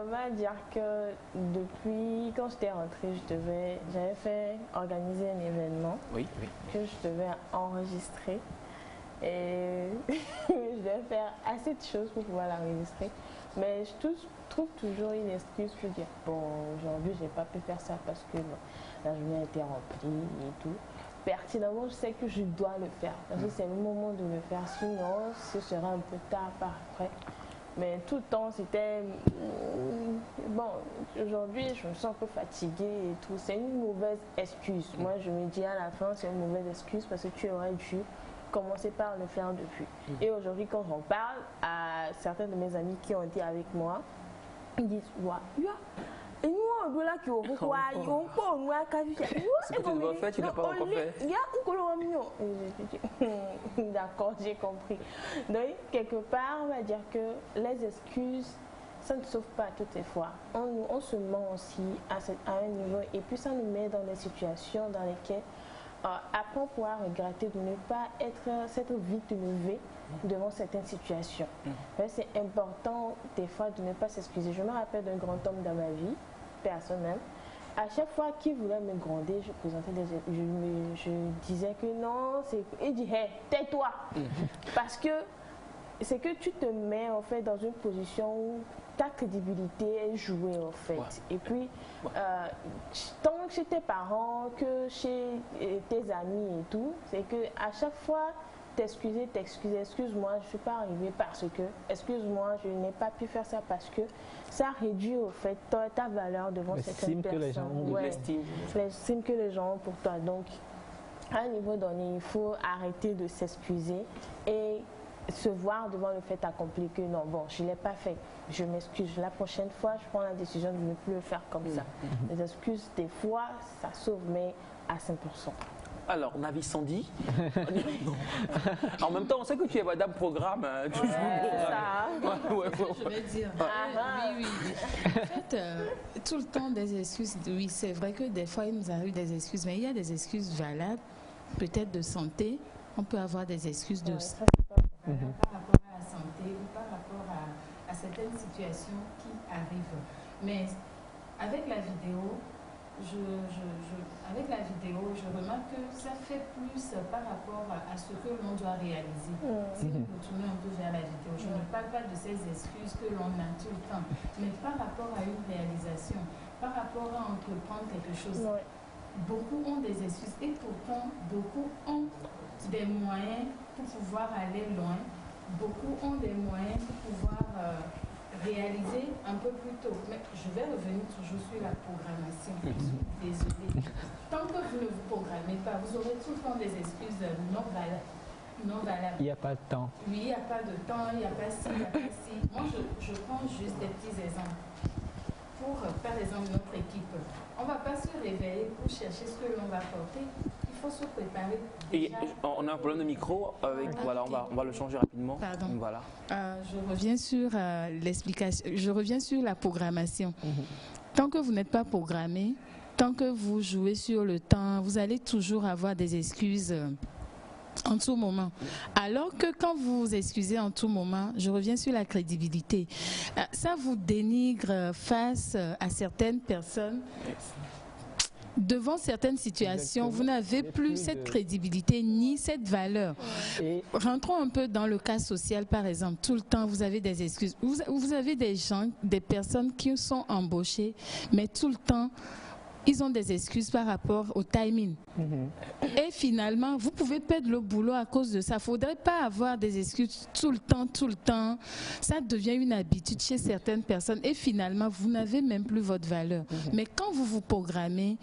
on va dire que depuis quand j'étais rentrée, j'avais fait organiser un événement que je devais enregistrer et je devais faire assez de choses pour pouvoir l'enregistrer. Mais je trouve toujours une excuse pour dire bon, aujourd'hui j'ai pas pu faire ça parce que la journée a été remplie et tout. Pertinemment, je sais que je dois le faire parce que c'est le moment de le faire, sinon ce sera un peu tard par après. Mais tout le temps, c'était bon, aujourd'hui, je me sens un peu fatiguée et tout. C'est une mauvaise excuse. Moi, je me dis à la fin, c'est une mauvaise excuse parce que tu aurais dû commencer par le faire depuis. Et aujourd'hui, quand j'en parle à certains de mes amis qui ont été avec moi, ils disent ouais, et nous, là qui au quoi, ils ont pas moi quand je ce que tu dois faire, tu l'as pas encore fait. Il y a un colon mignon. D'accord, j'ai compris. Donc, quelque part, on va dire que les excuses, ça ne sauve pas toutes les fois. On se ment aussi à un niveau et puis ça nous met dans des situations dans lesquelles après on pourra regretter de ne pas s'être vite levé devant certaines situations. C'est important des fois de ne pas s'excuser. Je me rappelle d'un grand homme dans ma vie personnelle. À chaque fois qu'il voulait me gronder, je présentais je disais que non, il dit hey, tais-toi. Parce que c'est que tu te mets en fait dans une position où ta crédibilité est jouée en fait. Ouais. Et puis, tant chez tes parents que chez tes amis et tout, c'est que à chaque fois t'excuser, excuse-moi, je ne suis pas arrivée parce que, excuse-moi, je n'ai pas pu faire ça parce que ça réduit au fait ta valeur devant certaines personnes. L'estime que les gens ont pour toi. Donc, à un niveau donné, il faut arrêter de s'excuser et se voir devant le fait accompli que non, bon, je ne l'ai pas fait, je m'excuse. La prochaine fois, je prends la décision de ne plus le faire comme ça. Les excuses, des fois, ça sauve, mais à 5%. Alors, Navi Sandy, en même temps, on sait que tu es madame programme. Tu joues Je vais dire. Oui. En fait, tout le temps des excuses. Oui, c'est vrai que des fois, il nous arrive des excuses, mais il y a des excuses valables, peut-être de santé. On peut avoir des excuses de par rapport à la santé ou par rapport à certaines situations qui arrivent. Mais avec la vidéo, je remarque que ça fait plus par rapport à ce que l'on doit réaliser. Si vous vous tournez un peu vers la vidéo, je ne parle pas de ces excuses que l'on a tout le temps, mais par rapport à une réalisation, par rapport à entreprendre quelque chose. Beaucoup ont des excuses et pourtant beaucoup ont des moyens pour pouvoir aller loin. Beaucoup ont des moyens pour pouvoir réaliser un peu plus tôt. Mais je vais revenir toujours sur la programmation. Je suis désolée. Tant que vous ne vous programmez pas, vous aurez tout le temps des excuses non valables. Il n'y a pas de temps. Oui, il n'y a pas de temps, il n'y a pas ci, il n'y a pas ci. Moi, je prends juste des petits exemples. Pour, par exemple, notre équipe, on ne va pas se réveiller pour chercher ce que l'on va porter. Il faut se préparer. Et on a un problème de micro. Voilà, on va le changer rapidement. Pardon. Voilà. Je reviens sur l'explication. Je reviens sur la programmation. Tant que vous n'êtes pas programmé, tant que vous jouez sur le temps, vous allez toujours avoir des excuses. En tout moment. Alors que quand vous vous excusez en tout moment, je reviens sur la crédibilité. Ça vous dénigre face à certaines personnes. Devant certaines situations, vous n'avez plus cette crédibilité ni cette valeur. Rentrons un peu dans le cas social, par exemple. Tout le temps, vous avez des excuses. Vous avez des gens, des personnes qui sont embauchées, mais tout le temps, ils ont des excuses par rapport au timing. Et finalement, vous pouvez perdre le boulot à cause de ça. Il ne faudrait pas avoir des excuses tout le temps. Ça devient une habitude chez certaines personnes. Et finalement, vous n'avez même plus votre valeur. Mais quand vous vous programmez,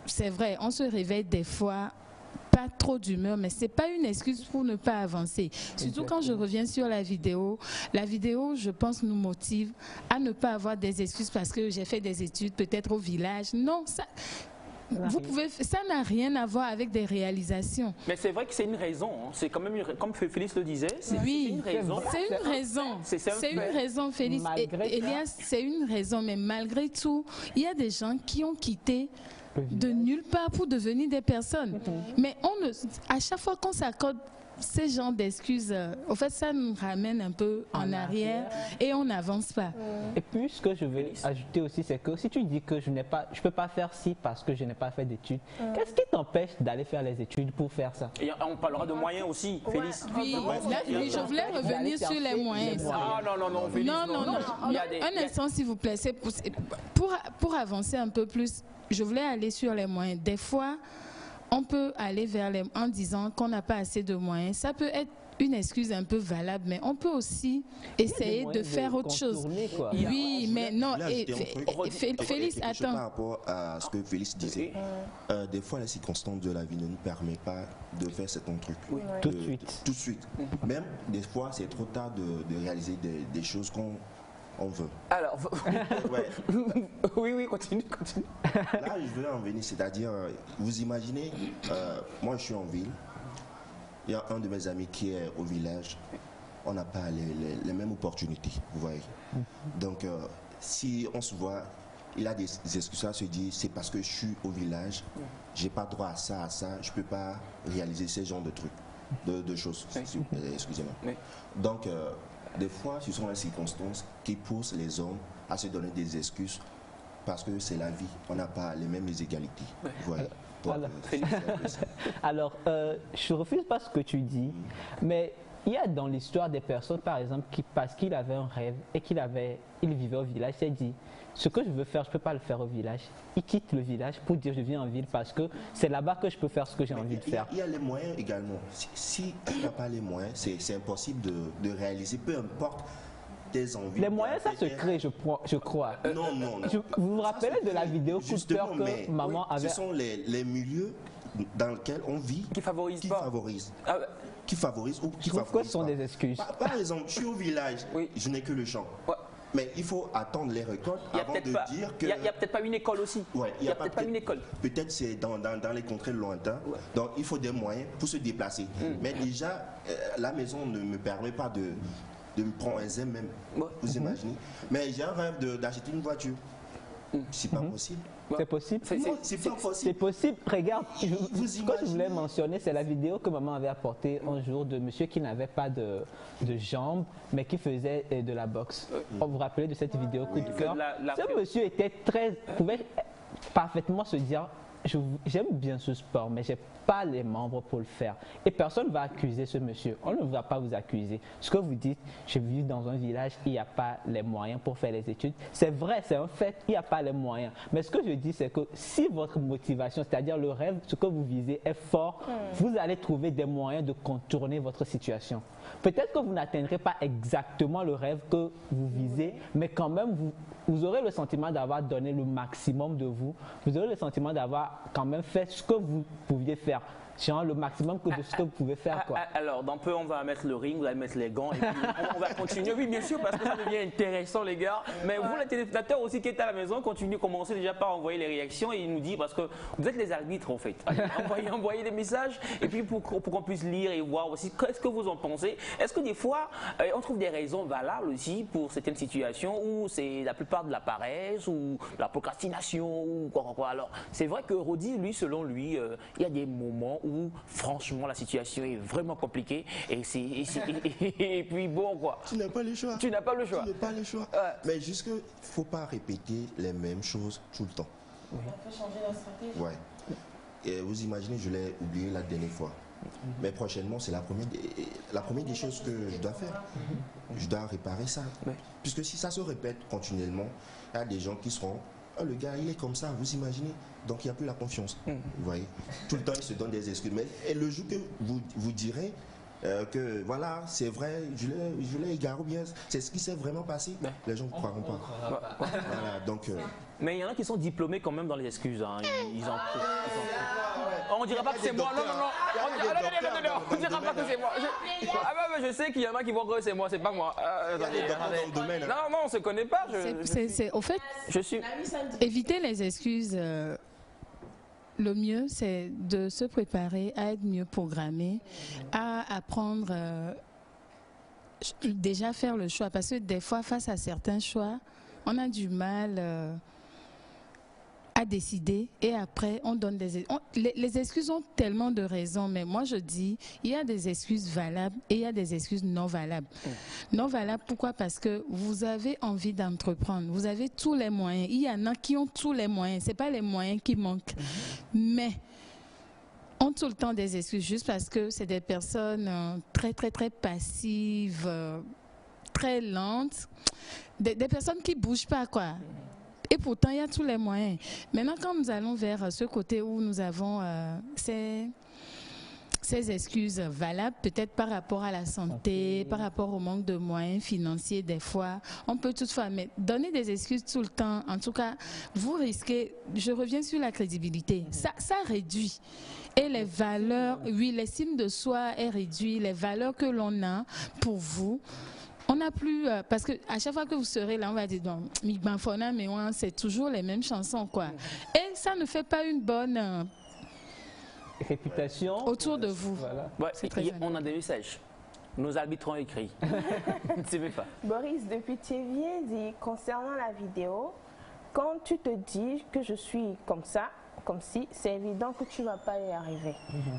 c'est vrai, on se réveille des fois, pas trop d'humeur, mais ce n'est pas une excuse pour ne pas avancer. Surtout quand je reviens sur la vidéo, je pense, nous motive à ne pas avoir des excuses parce que j'ai fait des études peut-être au village. Non, ça n'a rien à voir avec des réalisations. Mais c'est vrai que c'est une raison. C'est quand même, comme Félix le disait, c'est une raison. C'est une raison. C'est une raison, Félix. Elias, c'est une raison. Mais malgré tout, il y a des gens qui ont quitté de nulle part pour devenir des personnes. Mais à chaque fois qu'on s'accorde ces genres d'excuses, au fait, ça nous ramène un peu en arrière et on n'avance pas. Et puis, ce que je vais ajouter aussi, c'est que si tu dis que je ne peux pas faire ci parce que je n'ai pas fait d'études, qu'est-ce qui t'empêche d'aller faire les études pour faire ça? Et on parlera de moyens aussi, Félix. Oui, je voulais revenir sur les moyens. Non, Félix. Non. Un instant, s'il vous plaît. Pour avancer un peu plus, je voulais aller sur les moyens. Des fois, on peut aller en disant qu'on n'a pas assez de moyens. Ça peut être une excuse un peu valable, mais on peut aussi essayer de faire autre chose. Oui, mais non. Félix, attends. Par rapport à ce que Félix disait, des fois, les circonstances de la vie ne nous permettent pas de faire certains trucs. Tout de suite. Même, des fois, c'est trop tard de réaliser des choses qu'on on veut. Alors, Ouais. oui, continue. Là, je veux en venir, c'est-à-dire, vous imaginez, moi je suis en ville, il y a un de mes amis qui est au village, on n'a pas les mêmes opportunités, vous voyez. Donc, si on se voit, il a des excuses à se dire, c'est parce que je suis au village, j'ai pas droit à ça, je peux pas réaliser ce genre de trucs, de choses, excusez-moi. Oui. Donc, des fois, ce sont les circonstances qui poussent les hommes à se donner des excuses parce que c'est la vie, on n'a pas les mêmes égalités. Vous voyez. Alors, je refuse pas ce que tu dis, mais il y a dans l'histoire des personnes, par exemple, qui, parce qu'il avait un rêve et il vivait au village, s'est dit, ce que je veux faire, je ne peux pas le faire au village. Il quitte le village pour dire, je viens en ville parce que c'est là-bas que je peux faire ce que j'ai envie de faire. Il y a les moyens également. Si tu n'as pas les moyens, c'est impossible de réaliser, peu importe tes envies. Les moyens, ça se crée, je crois. Non. Vous vous rappelez de la vidéo coup de cœur que maman avait... Ce sont les milieux dans lesquels on vit qui favorisent qui favorisent ou qui favorisent pas. Ce sont des excuses. Par exemple, je suis au village, je n'ai que le champ. Ouais. Mais il faut attendre les récoltes avant de dire que... Il n'y a peut-être pas une école aussi. Ouais, il n'y a peut-être pas une école. Peut-être c'est dans les contrées lointains. Ouais. Donc il faut des moyens pour se déplacer. Mais déjà, la maison ne me permet pas de me prendre un zème même. Vous imaginez. Mais j'ai un rêve d'acheter une voiture. C'est pas possible. C'est possible. C'est pas possible. C'est possible. Regarde, ce que je voulais mentionner, c'est la vidéo que maman avait apportée un jour de monsieur qui n'avait pas de jambes, mais qui faisait de la boxe. Vous vous rappelez de cette vidéo coup de cœur? Ce monsieur pouvait parfaitement se dire, j'aime bien ce sport, mais j'ai pas les membres pour le faire. Et personne ne va accuser ce monsieur. On ne va pas vous accuser. Ce que vous dites, je vis dans un village, il n'y a pas les moyens pour faire les études. C'est vrai, c'est un fait, il n'y a pas les moyens. Mais ce que je dis, c'est que si votre motivation, c'est-à-dire le rêve, ce que vous visez est fort, vous allez trouver des moyens de contourner votre situation. Peut-être que vous n'atteindrez pas exactement le rêve que vous visez, mais quand même, vous aurez le sentiment d'avoir donné le maximum de vous. Vous aurez le sentiment d'avoir quand même fait ce que vous pouviez faire. Genre le maximum de ce que vous pouvez faire. Quoi. Alors, dans peu, on va mettre le ring, vous allez mettre les gants et puis on va continuer. Oui, bien sûr, parce que ça devient intéressant, les gars. Mais vous, les téléspectateurs aussi qui êtes à la maison, commencez déjà par envoyer les réactions et nous dire, parce que vous êtes les arbitres en fait. Envoyez des messages et puis pour qu'on puisse lire et voir aussi qu'est-ce que vous en pensez. Est-ce que des fois, on trouve des raisons valables aussi pour certaines situations où c'est la plupart de la paresse ou la procrastination ou quoi. Alors, c'est vrai que Rodi, lui, selon lui, il y a des moments où franchement la situation est vraiment compliquée et puis bon quoi. Tu n'as pas le choix. Tu n'as pas le choix. Mais juste qu'il ne faut pas répéter les mêmes choses tout le temps. On peut changer la stratégie. Ouais. Et vous imaginez, je l'ai oublié la dernière fois. Mais prochainement, c'est la première des choses que je dois faire. Je dois réparer ça. Puisque si ça se répète continuellement, il y a des gens qui seront... Oh, le gars, il est comme ça, vous imaginez? Donc, il n'y a plus la confiance. Vous voyez? Tout le temps, il se donne des excuses. Mais et le jour que vous direz que, voilà, c'est vrai, je l'ai égaré ou bien c'est ce qui s'est vraiment passé, les gens ne croiront pas. Voilà, donc... Mais il y en a qui sont diplômés quand même dans les excuses. Hein. On ne dira pas que c'est moi. Non. On ne dira pas que c'est moi. Je sais qu'il y en a qui vont que c'est moi, c'est pas moi. Non, on ne se connaît pas. Au fait, éviter les excuses. Le mieux, c'est de se préparer à être mieux programmé, à apprendre déjà faire le choix. Parce que des fois, face à certains choix, on a du mal à décider et après on donne les excuses ont tellement de raisons, mais moi je dis il y a des excuses valables et il y a des excuses non valables. Non valables, pourquoi? Parce que vous avez envie d'entreprendre, vous avez tous les moyens, il y en a qui ont tous les moyens, c'est pas les moyens qui manquent, mais ont tout le temps des excuses juste parce que c'est des personnes très passives, très lentes, des personnes qui bougent pas quoi. Et pourtant, il y a tous les moyens. Maintenant, quand nous allons vers ce côté où nous avons ces excuses valables, peut-être par rapport à la santé, par rapport au manque de moyens financiers, des fois, on peut toutefois, mais donner des excuses tout le temps, en tout cas, vous risquez, je reviens sur la crédibilité, ça réduit. Et les valeurs, oui, l'estime de soi est réduite, les valeurs que l'on a pour vous, On n'a plus, parce que à chaque fois que vous serez là, on va dire donc Migbafona, mais c'est toujours les mêmes chansons, quoi. Et ça ne fait pas une bonne réputation autour de vous. Voilà. Ouais, on a des messages. Nos arbitres ont écrit. C'est pas. Boris de Pithiviers dit concernant la vidéo, quand tu te dis que je suis comme ça, comme si, c'est évident que tu ne vas pas y arriver.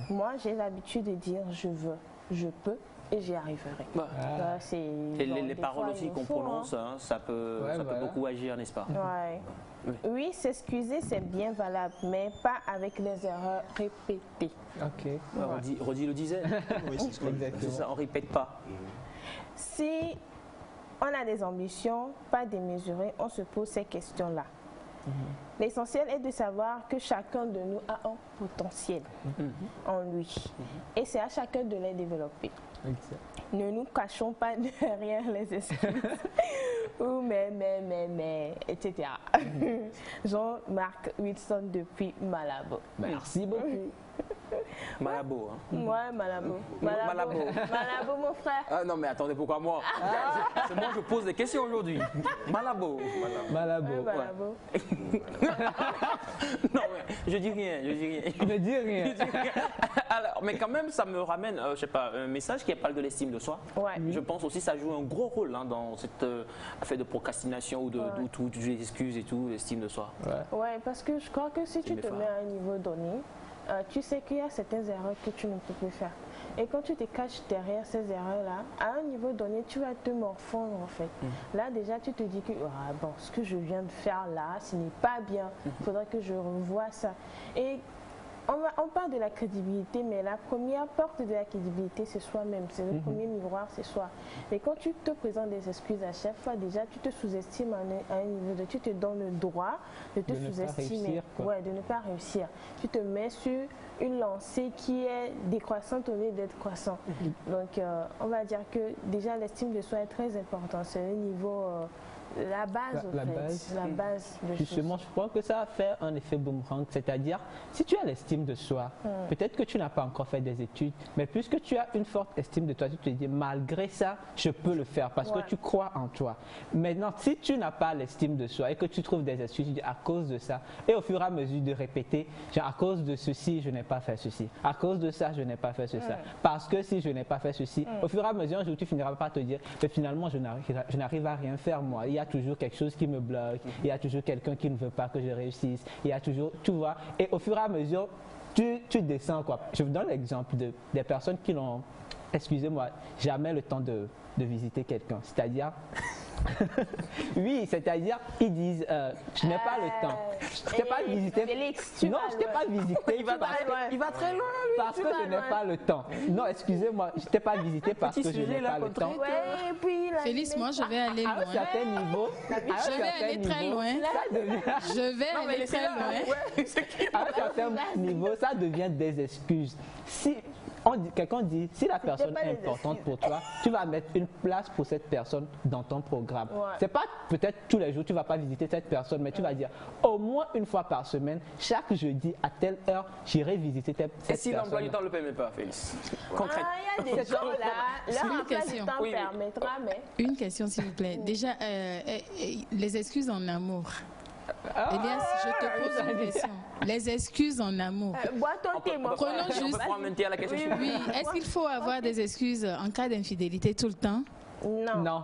Moi, j'ai l'habitude de dire je veux, je peux et j'y arriverai. Les paroles aussi qu'on prononce, hein, ça peut beaucoup agir, n'est-ce pas? Oui, s'excuser, c'est bien valable, mais pas avec les erreurs répétées. Rodi le disait. Oui, c'est ça, on ne répète pas. Si on a des ambitions pas démesurées, on se pose ces questions-là. L'essentiel est de savoir que chacun de nous a un potentiel en lui. Et c'est à chacun de les développer. Ne nous cachons pas derrière les excuses. Ou mais, etc. Jean-Marc Wilson depuis Malabo. Merci beaucoup. Malabo, hein? Ouais, Malabo. Malabo, mon frère. Ah, non, mais attendez, pourquoi moi? C'est moi, je pose des questions aujourd'hui. Malabo. Malabo. Ouais, Malabo. Non, mais je dis rien. Je ne dis rien. Alors, mais quand même, ça me ramène, je sais pas, un message qui parle de l'estime de soi. Ouais. Je pense aussi que ça joue un gros rôle hein, dans cette affaire de procrastination ou des excuses et tout, l'estime de soi. Ouais, parce que je crois que si tu te mets à un niveau donné, tu sais qu'il y a certaines erreurs que tu ne peux plus faire. Et quand tu te caches derrière ces erreurs-là, à un niveau donné, tu vas te morfondre en fait. Là déjà, tu te dis que bon, ce que je viens de faire là, ce n'est pas bien. Il faudrait que je revoie ça. Et on parle de la crédibilité, mais la première porte de la crédibilité, c'est soi-même. C'est le premier miroir, c'est soi. Et quand tu te présentes des excuses à chaque fois, déjà, tu te sous-estimes à un niveau de... Tu te donnes le droit de te sous-estimer. De ne pas réussir. Tu te mets sur une lancée qui est décroissante au lieu d'être croissant. Donc, on va dire que déjà, l'estime de soi est très importante. C'est le niveau... la base, la base de justement, je crois que ça va faire un effet boomerang, c'est-à-dire, si tu as l'estime de soi, peut-être que tu n'as pas encore fait des études, mais puisque tu as une forte estime de toi, tu te dis, malgré ça, je peux le faire, parce que tu crois en toi. Maintenant, si tu n'as pas l'estime de soi et que tu trouves des excuses, tu dis, à cause de ça, et au fur et à mesure de répéter, genre, à cause de ceci, je n'ai pas fait ceci, à cause de ça, je n'ai pas fait ceci, parce que si je n'ai pas fait ceci, au fur et à mesure, un jour, tu finiras par te dire, mais finalement, je n'arrive à rien faire, moi. Il y a toujours quelque chose qui me bloque, il y a toujours quelqu'un qui ne veut pas que je réussisse, il y a toujours, tu vois, et au fur et à mesure, tu descends, quoi. Je vous donne l'exemple des personnes qui n'ont, excusez-moi, jamais le temps de visiter quelqu'un, c'est-à-dire, oui, c'est-à-dire, ils disent, je n'ai pas le temps, je t'ai pas visité, non, je t'ai pas visité, il va très loin, lui, parce que je n'ai pas le temps, non, excusez-moi, je t'ai pas visité parce que je n'ai pas le temps. Félix, moi je vais aller loin. À un certain niveau, je vais aller très loin. Je vais aller très loin. À un certain niveau, ça devient des excuses. Si quelqu'un dit, si la personne est importante pour toi, tu vas mettre une place pour cette personne dans ton programme. C'est pas peut-être tous les jours, tu vas pas visiter cette personne, mais tu vas dire au moins une fois par semaine, chaque jeudi à telle heure, j'irai visiter cette personne. Et si l'emploi du temps ne le permet pas, Félix? Concrètement. Il y a des gens là, leur emploi du temps permettra, mais... Une question s'il vous plaît. Déjà, les excuses en amour. Elias, je te pose une question. Les excuses en amour. Bois ton thé, mon frère. Prenons juste... Oui, est-ce qu'il faut avoir des excuses en cas d'infidélité tout le temps? Non.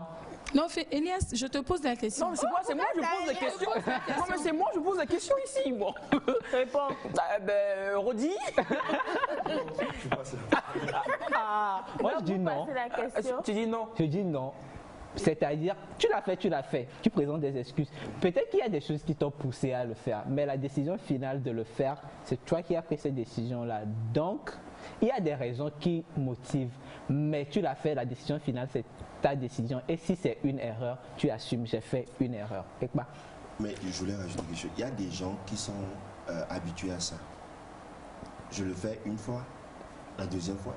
Non, Elias, je te pose la question. Non, c'est moi, je pose la question. Non, mais c'est moi, je pose la question ici, moi. Réponds. Rodi. Moi, je dis non. Tu dis non? Je dis non. C'est-à-dire, tu l'as fait, tu présentes des excuses. Peut-être qu'il y a des choses qui t'ont poussé à le faire, mais la décision finale de le faire, c'est toi qui as pris cette décision-là. Donc, il y a des raisons qui motivent, mais tu l'as fait, la décision finale, c'est ta décision. Et si c'est une erreur, tu assumes, j'ai fait une erreur. Mais je voulais rajouter quelque chose. Il y a des gens qui sont habitués à ça. Je le fais une fois, la deuxième fois,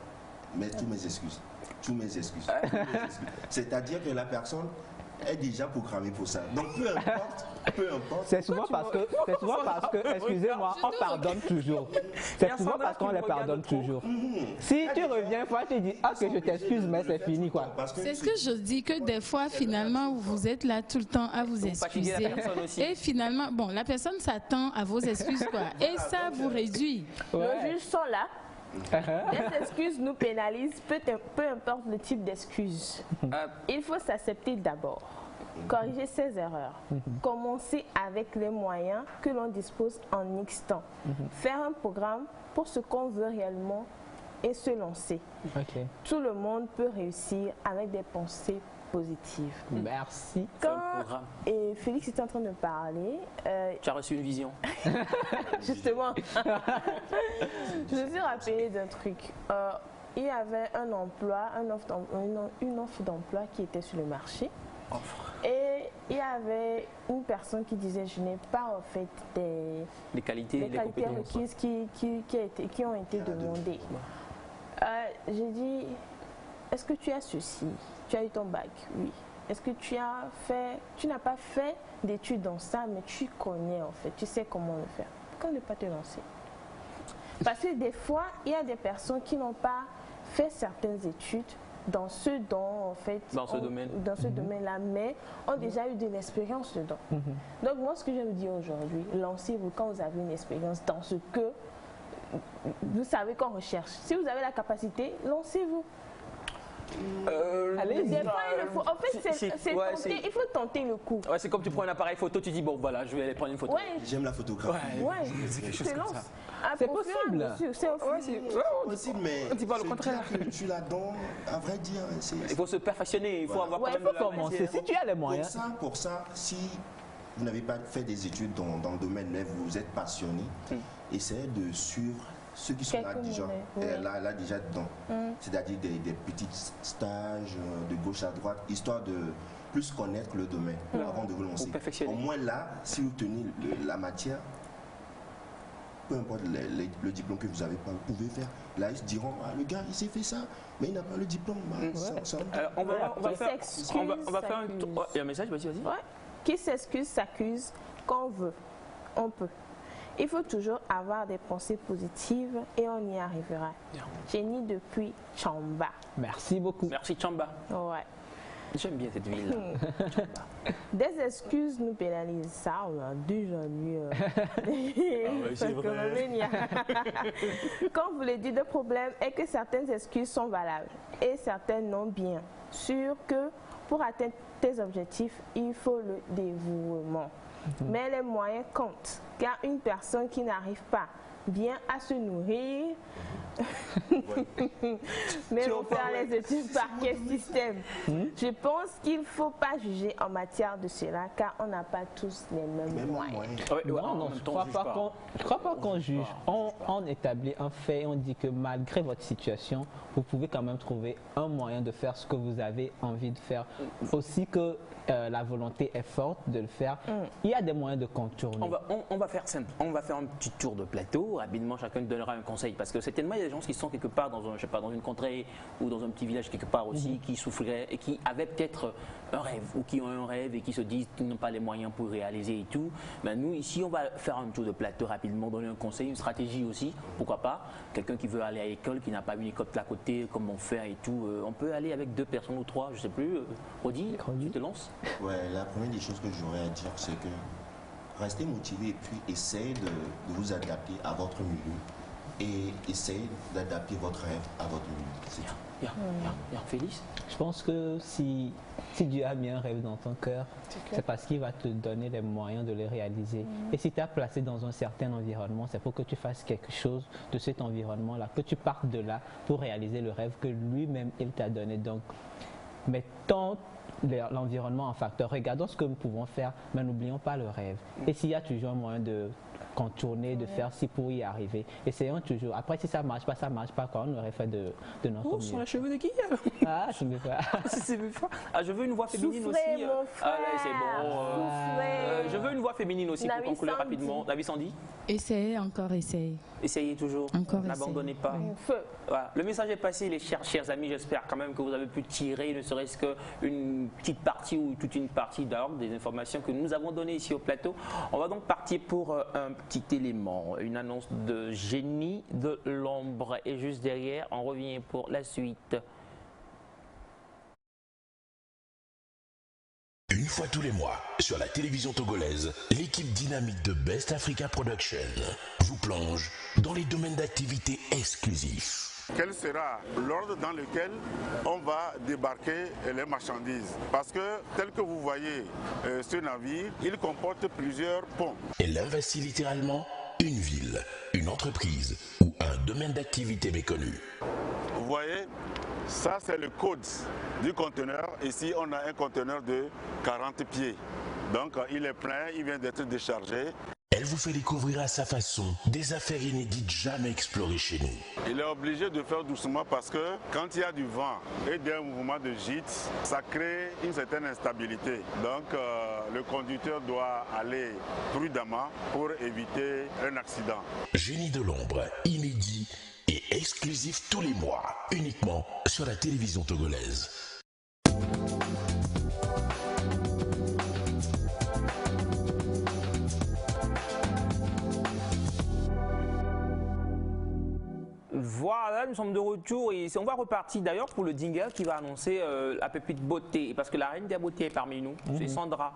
mais toutes mes excuses. C'est-à-dire que la personne, est déjà programmée pour ça. Donc peu importe. C'est souvent parce que, excusez-moi, on pardonne toujours. C'est souvent parce qu'on les pardonne toujours. Si tu reviens une fois, tu dis, ah, que je t'excuse, mais c'est fini, quoi. C'est ce que je dis, que des fois, finalement, vous êtes là tout le temps à vous excuser. Et finalement, bon, la personne s'attend à vos excuses, quoi. Et ça vous réduit. Nos juges sont là. Les excuses nous pénalisent, peu importe le type d'excuse. Il faut s'accepter d'abord, corriger ses erreurs, commencer avec les moyens que l'on dispose en X temps, faire un programme pour ce qu'on veut réellement et se lancer. Tout le monde peut réussir avec des pensées positives. Merci. Et Félix était en train de parler. Tu as reçu une vision. Justement. Je me suis rappelé d'un truc. Il y avait un emploi, une offre d'emploi qui était sur le marché. Et il y avait une personne qui disait je n'ai pas en fait les qualités requises qui ont été demandées. J'ai dit, est-ce que tu as ceci? Tu as eu ton bac? Oui. Est-ce que tu n'as pas fait d'études dans ça, mais tu connais en fait, tu sais comment le faire. Pourquoi ne pas te lancer? Parce que des fois, il y a des personnes qui n'ont pas fait certaines études dans ce domaine-là, mais ont déjà eu de l'expérience dedans. Donc moi, ce que je veux dire aujourd'hui, lancez-vous quand vous avez une expérience dans ce que vous savez qu'on recherche. Si vous avez la capacité, lancez-vous. En fait, il faut tenter le coup. Ouais, c'est comme tu prends un appareil photo, tu dis bon voilà, je vais aller prendre une photo. J'aime la photographie. C'est quelque chose comme ça. C'est possible. C'est possible, mais on dit pas le contraire. Tu l'as dans, à vrai dire, il faut se perfectionner, il faut avoir quand même commencer. Si tu as les moyens. Pour ça, si vous n'avez pas fait des études dans le domaine, mais vous êtes passionné, essayez de suivre ceux qui sont là déjà dedans. C'est-à-dire des petits stages de gauche à droite, histoire de plus connaître le domaine avant de vous lancer. Au moins là, si vous tenez la matière, peu importe le diplôme que vous avez pas, vous pouvez faire. Là, ils se diront, ah, le gars, il s'est fait ça, mais il n'a pas le diplôme. On va faire un tour. Il y a un message, vas-y. Qui s'excuse, s'accuse, quand on veut, on peut. Il faut toujours avoir des pensées positives et on y arrivera. Jenny depuis Chamba. Merci beaucoup. Merci Chamba. Ouais. J'aime bien cette ville. Des excuses nous pénalisent. Ça, on a déjà lu. C'est vrai. Quand vous le dites, le problème est que certaines excuses sont valables et certaines non, bien sûr que pour atteindre tes objectifs, il faut le dévouement. Mais les moyens comptent, car une personne qui n'arrive pas bien à se nourrir, mais on fait les études par quel système? Je pense qu'il ne faut pas juger en matière de cela, car on n'a pas tous les mêmes moyens. Non, je ne crois pas qu'on juge. On établit un fait et on dit que malgré votre situation, vous pouvez quand même trouver un moyen de faire ce que vous avez envie de faire. Aussi que la volonté est forte de le faire. Il y a des moyens de contourner. On va faire simple. On va faire un petit tour de plateau. Rapidement, chacun nous donnera un conseil. Parce que certainement, il y a des gens qui sont quelque part dans une contrée ou dans un petit village quelque part aussi, qui souffriraient et qui avaient peut-être un rêve ou qui ont un rêve et qui se disent qu'ils n'ont pas les moyens pour réaliser et tout. Mais nous, ici, on va faire un tour de plateau rapidement, donner un conseil, une stratégie aussi. Pourquoi pas? Quelqu'un qui veut aller à l'école, qui n'a pas une école de la côté, comment faire et tout. On peut aller avec 2 personnes ou 3, je sais plus. Rodi, tu te lances? Ouais, la première des choses que j'aurais à dire, c'est que restez motivé et puis essayez de vous adapter à votre milieu et essayez d'adapter votre rêve à votre milieu. Félix? Je pense que si Dieu a mis un rêve dans ton cœur, c'est parce qu'il va te donner les moyens de le réaliser. Et si tu es placé dans un certain environnement, c'est pour que tu fasses quelque chose de cet environnement-là, que tu partes de là pour réaliser le rêve que lui-même il t'a donné. Donc, mettons l'environnement en facteur. Regardons ce que nous pouvons faire, mais n'oublions pas le rêve. Et s'il y a toujours un moyen de contourner, de faire ci pour y arriver, essayons toujours. Après, si ça marche pas, quoi. On aurait fait de notre mieux. Sur les cheveux de qui? Ah, je ne veux pas. Je veux une voix féminine aussi. Mon frère. Allez, c'est bon. Je veux une voix féminine aussi pour conclure rapidement. Navi Sandy. Essayez encore, essayez. Essayez toujours. Encore n'abandonnez pas. Voilà. Le message est passé, les chers amis. J'espère quand même que vous avez pu tirer ne serait-ce qu'une petite partie ou toute une partie d'ordre des informations que nous avons données ici au plateau. On va donc partir pour un petit élément, une annonce de Génie de l'ombre. Et juste derrière, on revient pour la suite. Une fois tous les mois, sur la télévision togolaise, l'équipe dynamique de Best Africa Production vous plonge dans les domaines d'activité exclusifs. Quel sera l'ordre dans lequel on va débarquer les marchandises? Parce que, tel que vous voyez ce navire, il comporte plusieurs ponts. Et l'un vacille littéralement une ville, une entreprise ou un domaine d'activité méconnu. Vous voyez, ça c'est le code du conteneur. Ici, on a un conteneur de 40 pieds. Donc, il est plein, il vient d'être déchargé. Elle vous fait découvrir à sa façon des affaires inédites jamais explorées chez nous. Il est obligé de faire doucement parce que quand il y a du vent et des mouvements de gîte, ça crée une certaine instabilité. Donc le conducteur doit aller prudemment pour éviter un accident. Génie de l'ombre, inédit et exclusif tous les mois, uniquement sur la télévision togolaise. Voilà, nous sommes de retour et on va repartir d'ailleurs pour le jingle qui va annoncer la pépite beauté. Parce que la reine des beautés est parmi nous, c'est Sandra.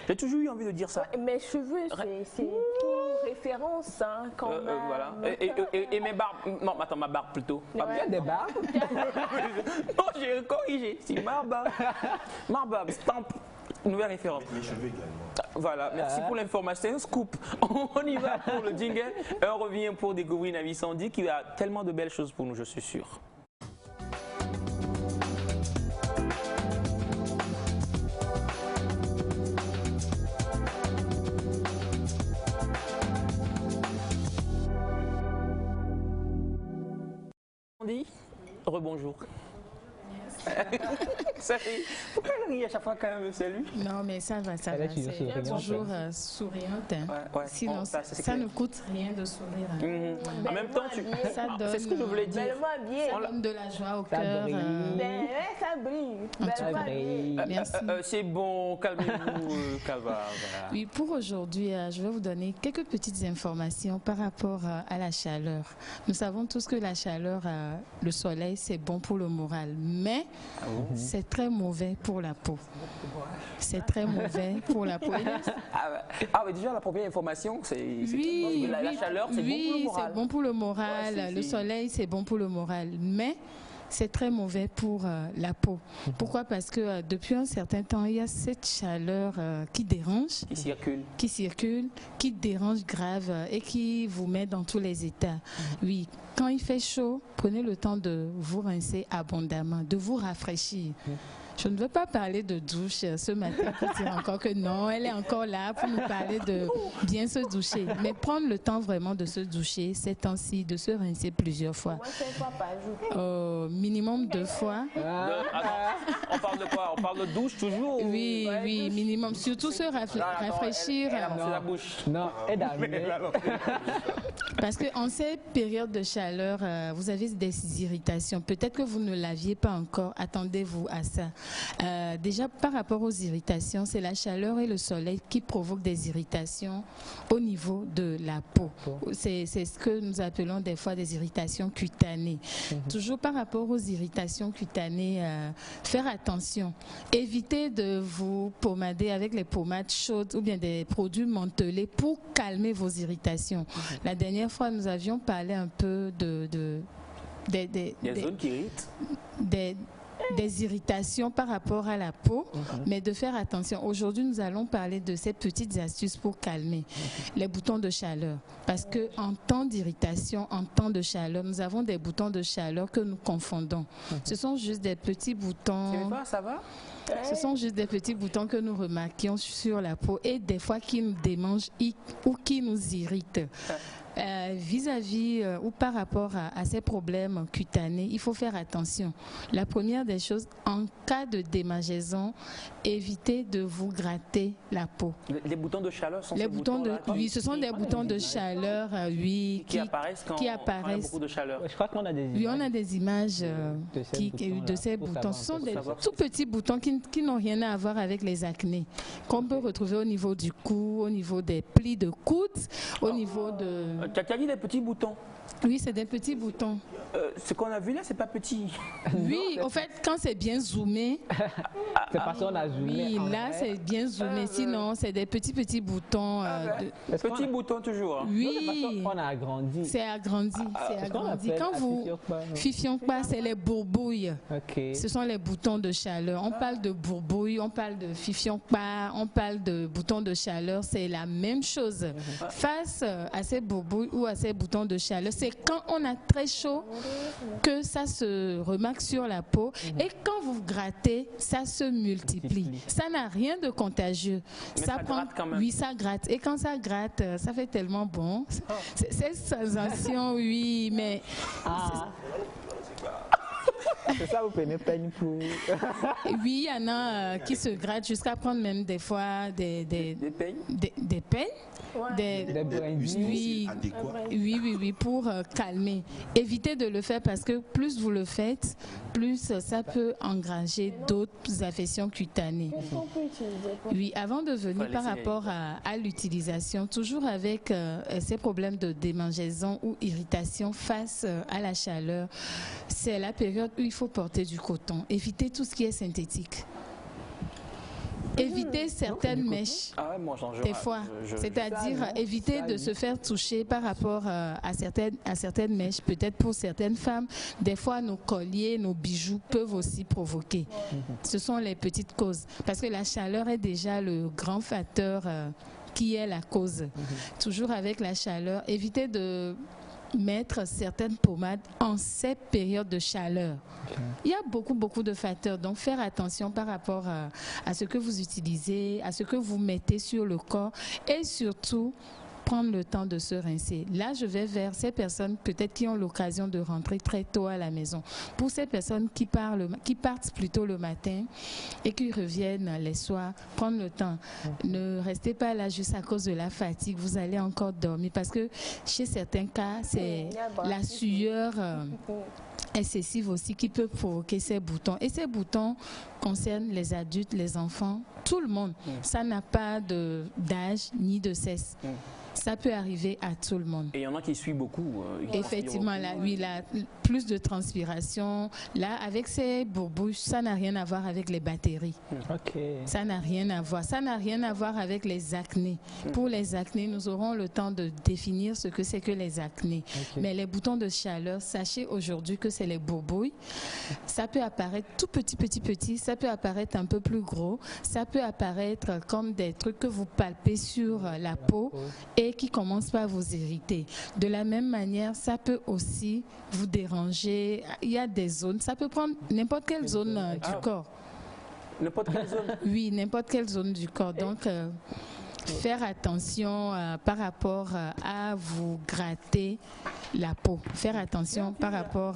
J'ai toujours eu envie de dire ça. Mes cheveux, c'est pour référence hein, quand même. Voilà. Et mes barbes. Non, attends, ma barbe plutôt. Pas bien des barbes. Non, j'ai corrigé. C'est ma barbe. Ma barbe, stamp. Nouvelle référence. Mes cheveux également. Voilà, merci pour l'information. C'est un scoop. On y va pour le jingle. Et on revient pour découvrir Navi Sandy qui a tellement de belles choses pour nous, je suis sûr. Sandy, rebonjour. Pourquoi elle rit à chaque fois quand même, salut? Non, mais ça va, ça va. Elle est toujours souriante. Ouais. Sinon, ça ne coûte rien de sourire. En même temps, c'est ce que je voulais dire. Ça donne de la joie au cœur. Ça brille. Merci. C'est bon, calmez-vous. Oui, pour aujourd'hui, je vais vous donner quelques petites informations par rapport à la chaleur. Nous savons tous que la chaleur, le soleil, c'est bon pour le moral. Mais c'est très mauvais pour la peau. C'est très mauvais pour la peau. Mais déjà, la première information, c'est la chaleur, c'est bon pour le moral. Oui, c'est bon pour le moral. Le soleil, c'est bon pour le moral. Mais c'est très mauvais pour la peau. Pourquoi? Parce que depuis un certain temps, il y a cette chaleur qui dérange, qui dérange grave et qui vous met dans tous les états. Oui, quand il fait chaud, prenez le temps de vous rincer abondamment, de vous rafraîchir. Je ne veux pas parler de douche ce matin pour dire encore que non, elle est encore là pour nous parler de bien se doucher. Mais prendre le temps vraiment de se doucher ces temps-ci, de se rincer plusieurs fois. 5 fois par jour. Minimum 2 fois. On parle de quoi? On parle de douche toujours? Oui, minimum. Surtout se rafraîchir. La bouche. Non, parce qu'en ces périodes de chaleur, vous avez des irritations. Peut-être que vous ne l'aviez pas encore. Attendez-vous à ça. Déjà, par rapport aux irritations, c'est la chaleur et le soleil qui provoquent des irritations au niveau de la peau. C'est ce que nous appelons des fois des irritations cutanées. Toujours par rapport aux irritations cutanées, faire attention. Évitez de vous pommader avec les pommades chaudes ou bien des produits mentholés pour calmer vos irritations. La dernière fois, nous avions parlé un peu des zones qui irritent. Des irritations par rapport à la peau, mais de faire attention. Aujourd'hui, nous allons parler de ces petites astuces pour calmer les boutons de chaleur. Parce qu'en temps d'irritation, en temps de chaleur, nous avons des boutons de chaleur que nous confondons. Ce sont juste des petits boutons. Ça va? Ce sont juste des petits boutons que nous remarquions sur la peau et des fois qui nous démangent ou qui nous irritent. Vis-à-vis ou par rapport à ces problèmes cutanés, il faut faire attention. La première des choses, en cas de démangeaison, évitez de vous gratter la peau. Les boutons de chaleur sont les boutons de, oui, ce sont des boutons de chaleur, oui, qui apparaissent quand il y a beaucoup de chaleur. Je crois qu'on a des images. Oui, on a des images de ces boutons. Ce sont des tout petits boutons qui n'ont rien à voir avec les acnés, qu'on peut retrouver au niveau du cou, au niveau des plis de coude, au niveau de... Tu as dit des petits boutons? Oui, c'est des petits boutons. Ce qu'on a vu là, c'est pas petit. Oui, en fait, quand c'est bien zoomé... c'est parce qu'on a zoomé. Oui, là, c'est bien zoomé. Sinon, c'est des petits boutons. Petits boutons toujours. Hein. Oui. On a agrandi. C'est agrandi. C'est agrandi. Quand vous... Fifions pas, c'est les bourbouilles. Okay. Ce sont les boutons de chaleur. On parle de bourbouilles, on parle de fifions pas, on parle de boutons de chaleur. C'est la même chose. Face à ces bourbouilles ou à ces boutons de chaleur, c'est quand on a très chaud que ça se remarque sur la peau et quand vous grattez, ça se multiplie. Ça n'a rien de contagieux. Mais ça gratte quand même. Oui, ça gratte. Et quand ça gratte, ça fait tellement bon. Cette sensation, oui, mais... C'est ça, vous prenez peigne pour... Oui, il y en a qui se grattent jusqu'à prendre même des fois des peignes. Des peignes. Des oui, pour calmer. Évitez de le faire parce que plus vous le faites, plus ça peut engranger d'autres affections cutanées. Oui, avant de venir par rapport à l'utilisation, toujours avec ces problèmes de démangeaison ou irritation face à la chaleur, c'est la période où il faut porter du coton. Évitez tout ce qui est synthétique. Éviter certaines mèches, des fois, c'est-à-dire éviter de se faire toucher par rapport à certaines mèches. Peut-être pour certaines femmes, des fois nos colliers, nos bijoux peuvent aussi provoquer. Ce sont les petites causes, parce que la chaleur est déjà le grand facteur qui est la cause. Toujours avec la chaleur, évitez de mettre certaines pommades en cette période de chaleur. Il y a beaucoup de facteurs, donc faire attention par rapport à ce que vous utilisez, à ce que vous mettez sur le corps et surtout prendre le temps de se rincer. Là, je vais vers ces personnes peut-être qui ont l'occasion de rentrer très tôt à la maison. Pour ces personnes qui partent plutôt le matin et qui reviennent les soirs, prendre le temps. Ne restez pas là juste à cause de la fatigue. Vous allez encore dormir parce que chez certains cas, c'est la sueur excessive aussi qui peut provoquer ces boutons. Et ces boutons concernent les adultes, les enfants, tout le monde. Ça n'a pas d'âge ni de sexe. Ça peut arriver à tout le monde. Et il y en a qui suivent beaucoup. Effectivement, là, oui, là, plus de transpiration. Là, avec ces bourbouches, ça n'a rien à voir avec les batteries. Ça n'a rien à voir. Ça n'a rien à voir avec les acnés. Pour les acnés, nous aurons le temps de définir ce que c'est que les acnés. Mais les boutons de chaleur, sachez aujourd'hui que c'est les bourbouilles. Ça peut apparaître tout petit. Ça peut apparaître un peu plus gros. Ça peut apparaître comme des trucs que vous palpez sur la peau et qui commence par vous irriter. De la même manière, ça peut aussi vous déranger. Il y a des zones, ça peut prendre n'importe quelle zone du corps. N'importe quelle zone? Oui, n'importe quelle zone du corps. Donc, faire attention par rapport à vous gratter la peau. Faire attention par rapport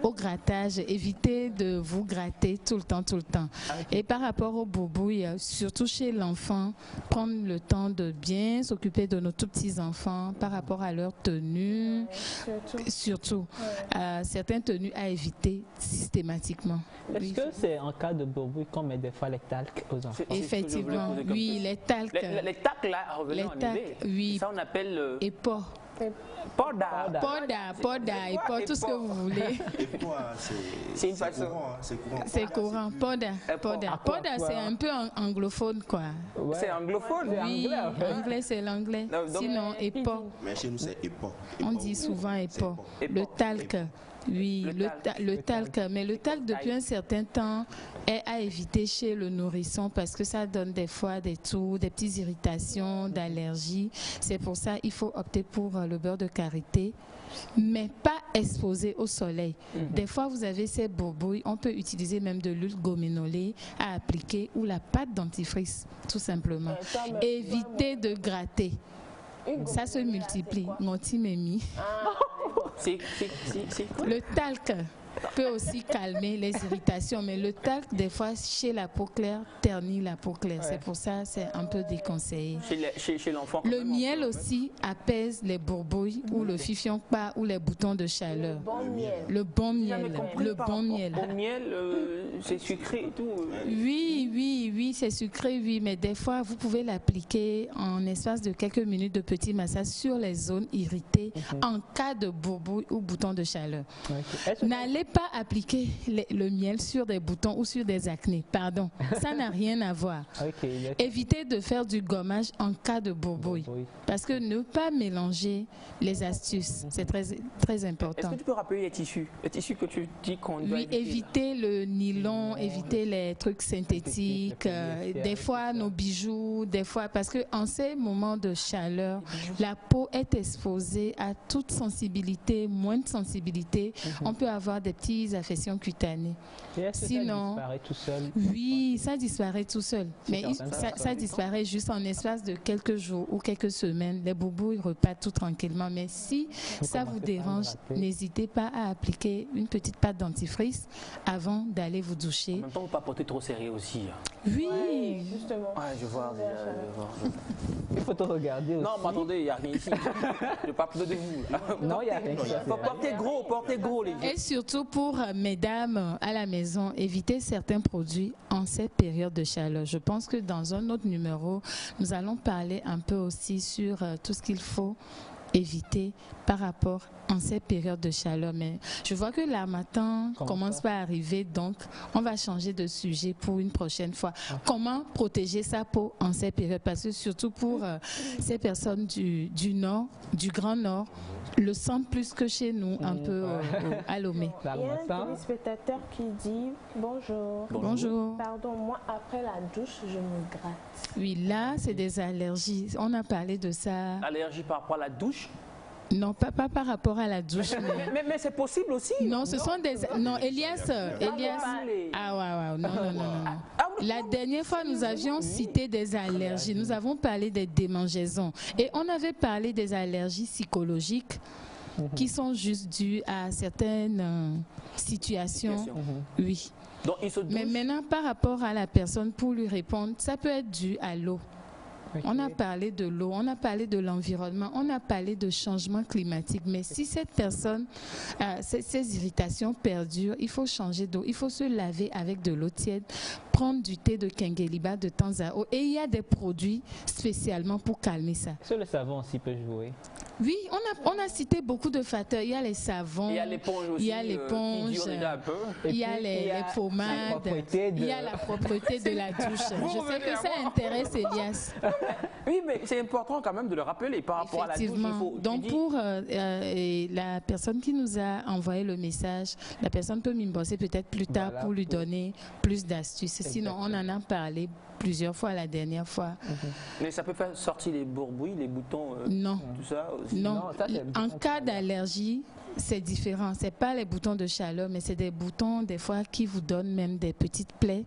au grattage. Évitez de vous gratter tout le temps. Et par rapport aux boubouilles, surtout chez l'enfant, prendre le temps de bien s'occuper de nos tout petits enfants par rapport à leur tenue. Surtout. Certaines tenues à éviter systématiquement. Est-ce que c'est en cas de boubouille qu'on met des fois les talcs aux enfants? Effectivement, oui, les talcs. Les talcs là, revenons en hiver. Oui. Ça on appelle... Épo. Poda, épo, tout ce que vous voulez. C'est une façon. C'est courant. Poda, c'est un peu anglophone, quoi. C'est anglophone? Oui, anglais, c'est l'anglais. Sinon, épo. Mais chez nous, c'est épo. On dit souvent épo. Le talc. Oui, le talc. Mais le talc, depuis un certain temps, est à éviter chez le nourrisson parce que ça donne des fois des toux, des petites irritations, d'allergies. C'est pour ça qu'il faut opter pour le beurre de karité, mais pas exposé au soleil. Des fois, vous avez ces bourboulles, on peut utiliser même de l'huile goménolée à appliquer ou la pâte dentifrice, tout simplement. Évitez de gratter. Ça se multiplie. Montimemi. C'est quoi? Le talc peut aussi calmer les irritations, mais le talc, des fois, chez la peau claire, ternit la peau claire. C'est pour ça c'est un peu déconseillé. Chez l'enfant. Le miel aussi apaise les bourboulles ou le fifion-pas ou les boutons de chaleur. Le bon miel. Le bon miel. Le miel, c'est sucré et tout. Oui, c'est sucré, oui, mais des fois, vous pouvez l'appliquer en espace de quelques minutes de petit massage sur les zones irritées en cas de bourboule ou bouton de chaleur. N'allez pas appliquer le miel sur des boutons ou sur des acnés, pardon, ça n'a rien à voir. Évitez de faire du gommage en cas de bourboule, parce que ne pas mélanger les astuces, c'est très important. Est-ce que tu peux rappeler les tissus que tu dis qu'on doit éviter le nylon, éviter les trucs synthétiques, des fois nos bijoux, des fois, parce qu'en ces moments de chaleur, la peau est exposée à toute sensibilité, moins de sensibilité, on peut avoir des petites affections cutanées. Sinon, ça disparaît tout seul. Oui, ça disparaît tout seul. Mais ça disparaît juste en espace de quelques jours ou quelques semaines. Les boubous repartent tout tranquillement. Mais si ça vous dérange, n'hésitez pas à appliquer une petite pâte dentifrice avant d'aller vous doucher. En même temps, vous ne pas porter trop sérieux aussi. Oui, justement. Ouais, je vois. Il faut te regarder aussi. Non, mais attendez, il n'y a rien ici. Je ne parle pas de vous. Là. Non, il n'y a rien ici. Portez gros, les gars. Et surtout pour mesdames à la maison, évitez certains produits en cette période de chaleur. Je pense que dans un autre numéro, nous allons parler un peu aussi sur tout ce qu'il faut éviter par rapport en cette période de chaleur. Mais je vois que l'harmattan commence à arriver, donc on va changer de sujet pour une prochaine fois. Comment protéger sa peau en cette période? Parce que surtout pour ces personnes du Nord, du Grand Nord, le sentent plus que chez nous, un peu à Lomé. Il y a un téléspectateur qui dit bonjour. Bonjour. Pardon, moi après la douche, je me gratte. Oui, là, c'est des allergies. On a parlé de ça. Allergie par rapport à la douche? Non, pas par rapport à la douche. Mais c'est possible aussi. Non, ce sont des... Non, Elias. Ah, ouais, non. La dernière fois, nous avions cité des allergies. Nous avons parlé des démangeaisons. Et on avait parlé des allergies psychologiques qui sont juste dues à certaines situations. Oui. Donc, mais maintenant, par rapport à la personne, pour lui répondre, ça peut être dû à l'eau. On a parlé de l'eau, on a parlé de l'environnement, on a parlé de changement climatique. Mais si cette personne, ces irritations perdurent, il faut changer d'eau. Il faut se laver avec de l'eau tiède, prendre du thé de Kengueliba de temps à autre. Et il y a des produits spécialement pour calmer ça. Est-ce que le savon aussi peut jouer? Oui, on a cité beaucoup de facteurs. Il y a les savons, il y a l'éponge aussi, il y a l'éponge, il y a les pommades, il y a la propreté de la douche. Je sais que ça intéresse Elias. Oui, mais c'est important quand même de le rappeler par rapport à la douche. Donc pour la personne qui nous a envoyé le message, la personne peut m'inboxer peut-être plus tard pour lui donner plus d'astuces. Sinon, on en a parlé plusieurs fois la dernière fois. Mais ça peut faire sortir les bourboulles, les boutons, non. Tout ça aussi. Non, en cas d'allergie, c'est différent. Ce n'est pas les boutons de chaleur, mais c'est des boutons, des fois, qui vous donnent même des petites plaies,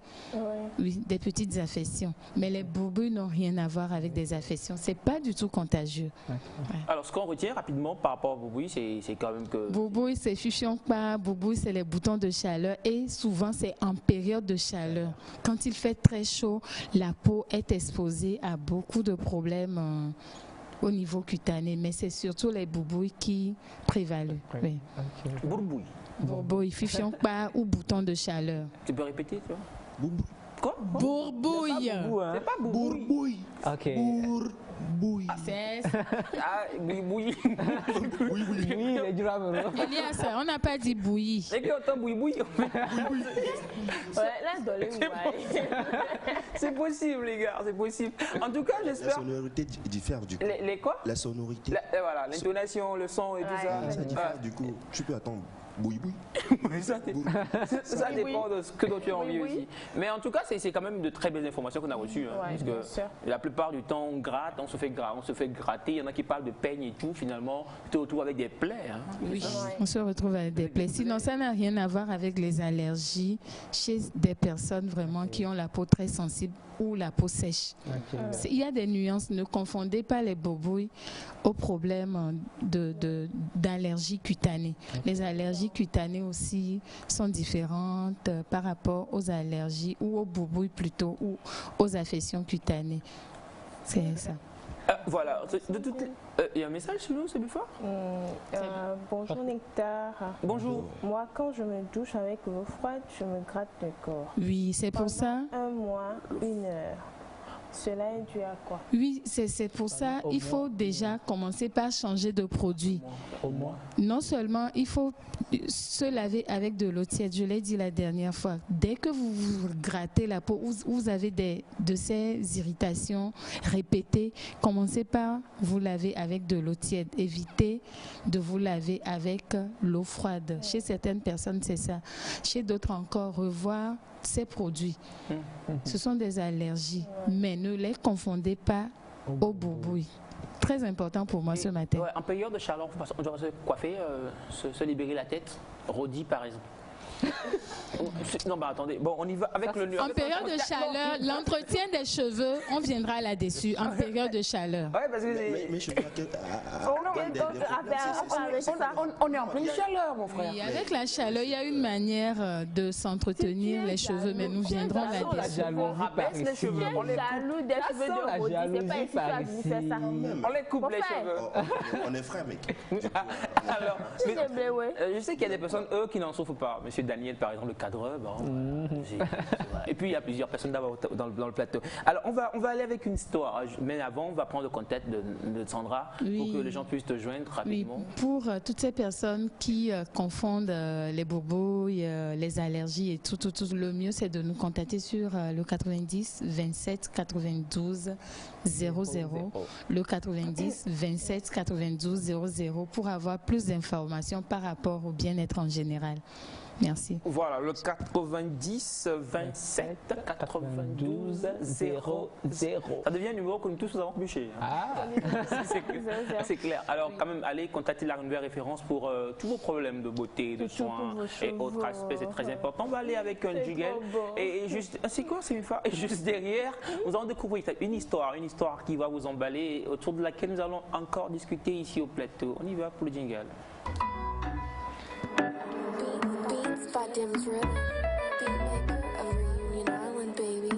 oui, des petites affections. Mais les bourboulles n'ont rien à voir avec des affections. Ce n'est pas du tout contagieux. Alors, ce qu'on retient rapidement par rapport aux bourboulles, c'est quand même que... Bourboulles, c'est fusion-pas. Bourboulles, c'est les boutons de chaleur. Et souvent, c'est en période de chaleur. Quand il fait très chaud, la peau est exposée à beaucoup de problèmes au niveau cutané, mais c'est surtout les boubouilles qui prévalent. Oui. Bourboule. Bourboule, fifion-pas ou bouton de chaleur. Tu peux répéter, tu vois? Boubouille. Quoi? Bourbouille. C'est pas boubouille. Boubouille. Ok. Boubouille. C'est... Ah, bouille. Oui, les drame. Elias, on n'a pas dit bouillie. Et que autant bouille. C'est possible, les gars, c'est possible. En tout cas, j'espère... La sonorité diffère du coup. Les quoi? La sonorité. Voilà, l'intonation, le son et tout ça. Ça diffère du coup. Tu peux attendre boui. Ça dépend de ce que dont tu as envie aussi. Mais en tout cas, c'est quand même de très belles informations qu'on a reçues. Parce que la plupart du temps, on gratte, on se fait gratter. Il y en a qui parlent de peigne et tout. Finalement, tu te retrouves avec des plaies. Oui, on se retrouve avec des plaies. Sinon, ça n'a rien à voir avec les allergies chez des personnes vraiment qui ont la peau très sensible ou la peau sèche. Il y a des nuances. Ne confondez pas les bobouilles aux problèmes d'allergie cutanée. Les allergies cutanées aussi sont différentes par rapport aux allergies ou aux bobouilles plutôt ou aux affections cutanées. C'est ça. Voilà. Il y a un message sur nous, c'est plus fort. Bonjour Nectar. Bonjour. Moi, quand je me douche avec l'eau froide, je me gratte le corps. Oui, c'est pour ça. 1 mois, 1 heure. Cela est dû à quoi? Oui, c'est pour ça il faut déjà commencer par changer de produit. Non seulement il faut se laver avec de l'eau tiède, je l'ai dit la dernière fois. Dès que vous vous grattez la peau, vous avez de ces irritations répétées, commencez par vous laver avec de l'eau tiède. Évitez de vous laver avec l'eau froide. Chez certaines personnes, c'est ça. Chez d'autres encore, revoir ces produits. Ce sont des allergies, mais ne les confondez pas aux boubouilles. Très important pour moi ce matin. Ouais, en période de chaleur, on doit se coiffer, se libérer la tête. Rodi par exemple. Non, bah attendez, bon, on y va avec le nuage. En période de chaleur, l'entretien des cheveux, on viendra là-dessus. En période de chaleur. Ouais, parce que Mais je crois que. on est en pleine chaleur, mon frère. Oui, avec la chaleur, il y a une manière de s'entretenir les cheveux, mais nous viendrons là-dessus. On les jaloux des cheveux de Rodi, c'est pas ici que tu as voulu faire ça. On les coupe les cheveux. On est frères, mec. Alors, je sais qu'il y a des personnes, eux, qui n'en souffrent pas. Monsieur Daniel, par exemple, le cadreur. Et puis, il y a plusieurs personnes dans le plateau. Alors, on va aller avec une histoire. Mais avant, on va prendre le contact de Sandra pour que les gens puissent te joindre rapidement. Oui, pour toutes ces personnes qui confondent les boubouilles, les allergies et tout, le mieux, c'est de nous contacter sur le 90 27 92 00. Le 90 27 92 00 pour avoir plus d'informations par rapport au bien-être en général. Merci. Voilà, le 90 27 92 00. Ça devient un numéro que nous tous nous avons bûché. C'est clair. Alors quand même, allez contacter la nouvelle référence pour tous vos problèmes de beauté, de soins et autres aspects. C'est très important. On va aller avec un juggle. Et juste, c'est quoi, c'est une fois. Et juste derrière, nous allons découvrir une histoire qui va vous emballer, autour de laquelle nous allons encore discuter ici au plateau. On y va pour le jingle. By Dim's Rip, beatmaker of Reunion Island, baby.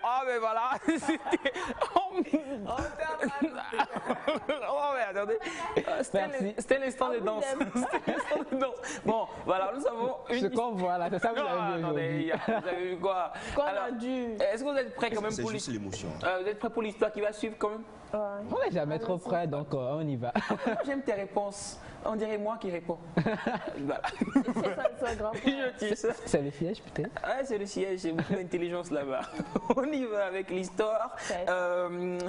Ah mais voilà, oh mais attendez, c'était l'instant de danse. Bon, voilà, nous avons une... Ce qu'on voit là, c'est ça que vous avez vu aujourd'hui. Vous avez vu quoi? Est-ce que vous êtes prêts quand même pour C'est juste l'émotion. Vous êtes prêts pour l'histoire qui va suivre quand même? On n'est jamais trop près, donc on y va. J'aime tes réponses. On dirait moi qui réponds. Voilà. C'est le siège peut-être? Ouais, c'est le siège, j'ai beaucoup d'intelligence là-bas. On y va avec l'histoire.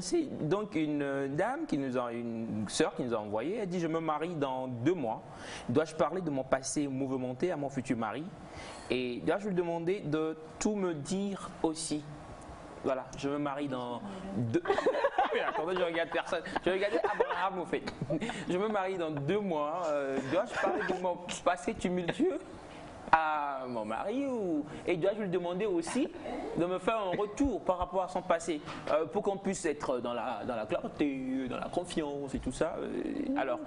C'est donc une dame, une sœur qui nous a envoyé. Elle dit: je me marie dans 2 mois. Dois-je parler de mon passé mouvementé à mon futur mari? Et là, je vais lui demander de tout me dire aussi. Voilà, je me marie dans 2... Attendez, je regarde personne. Je regardais Abraham, au fait. Je me marie dans 2 mois. Dois-je parler de mon passé tumultueux? à mon mari et dois-je lui demander aussi de me faire un retour par rapport à son passé pour qu'on puisse être dans la clarté, dans la confiance et tout ça. Alors,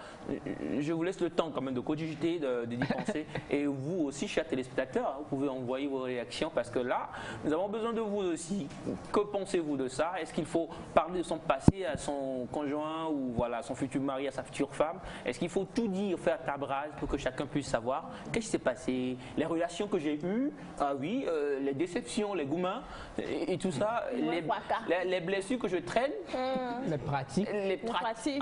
je vous laisse le temps quand même de cogiter, d'y penser. Et vous aussi, chers téléspectateurs, vous pouvez envoyer vos réactions parce que là, nous avons besoin de vous aussi. Que pensez-vous de ça? Est-ce qu'il faut parler de son passé à son conjoint ou voilà, son futur mari, à sa future femme? Est-ce qu'il faut tout dire, faire table rase pour que chacun puisse savoir qu'est-ce qui s'est passé, les relations que j'ai eues, ah oui, les déceptions, les goumins et tout ça, les blessures que je traîne, les pratiques. Les pratiques.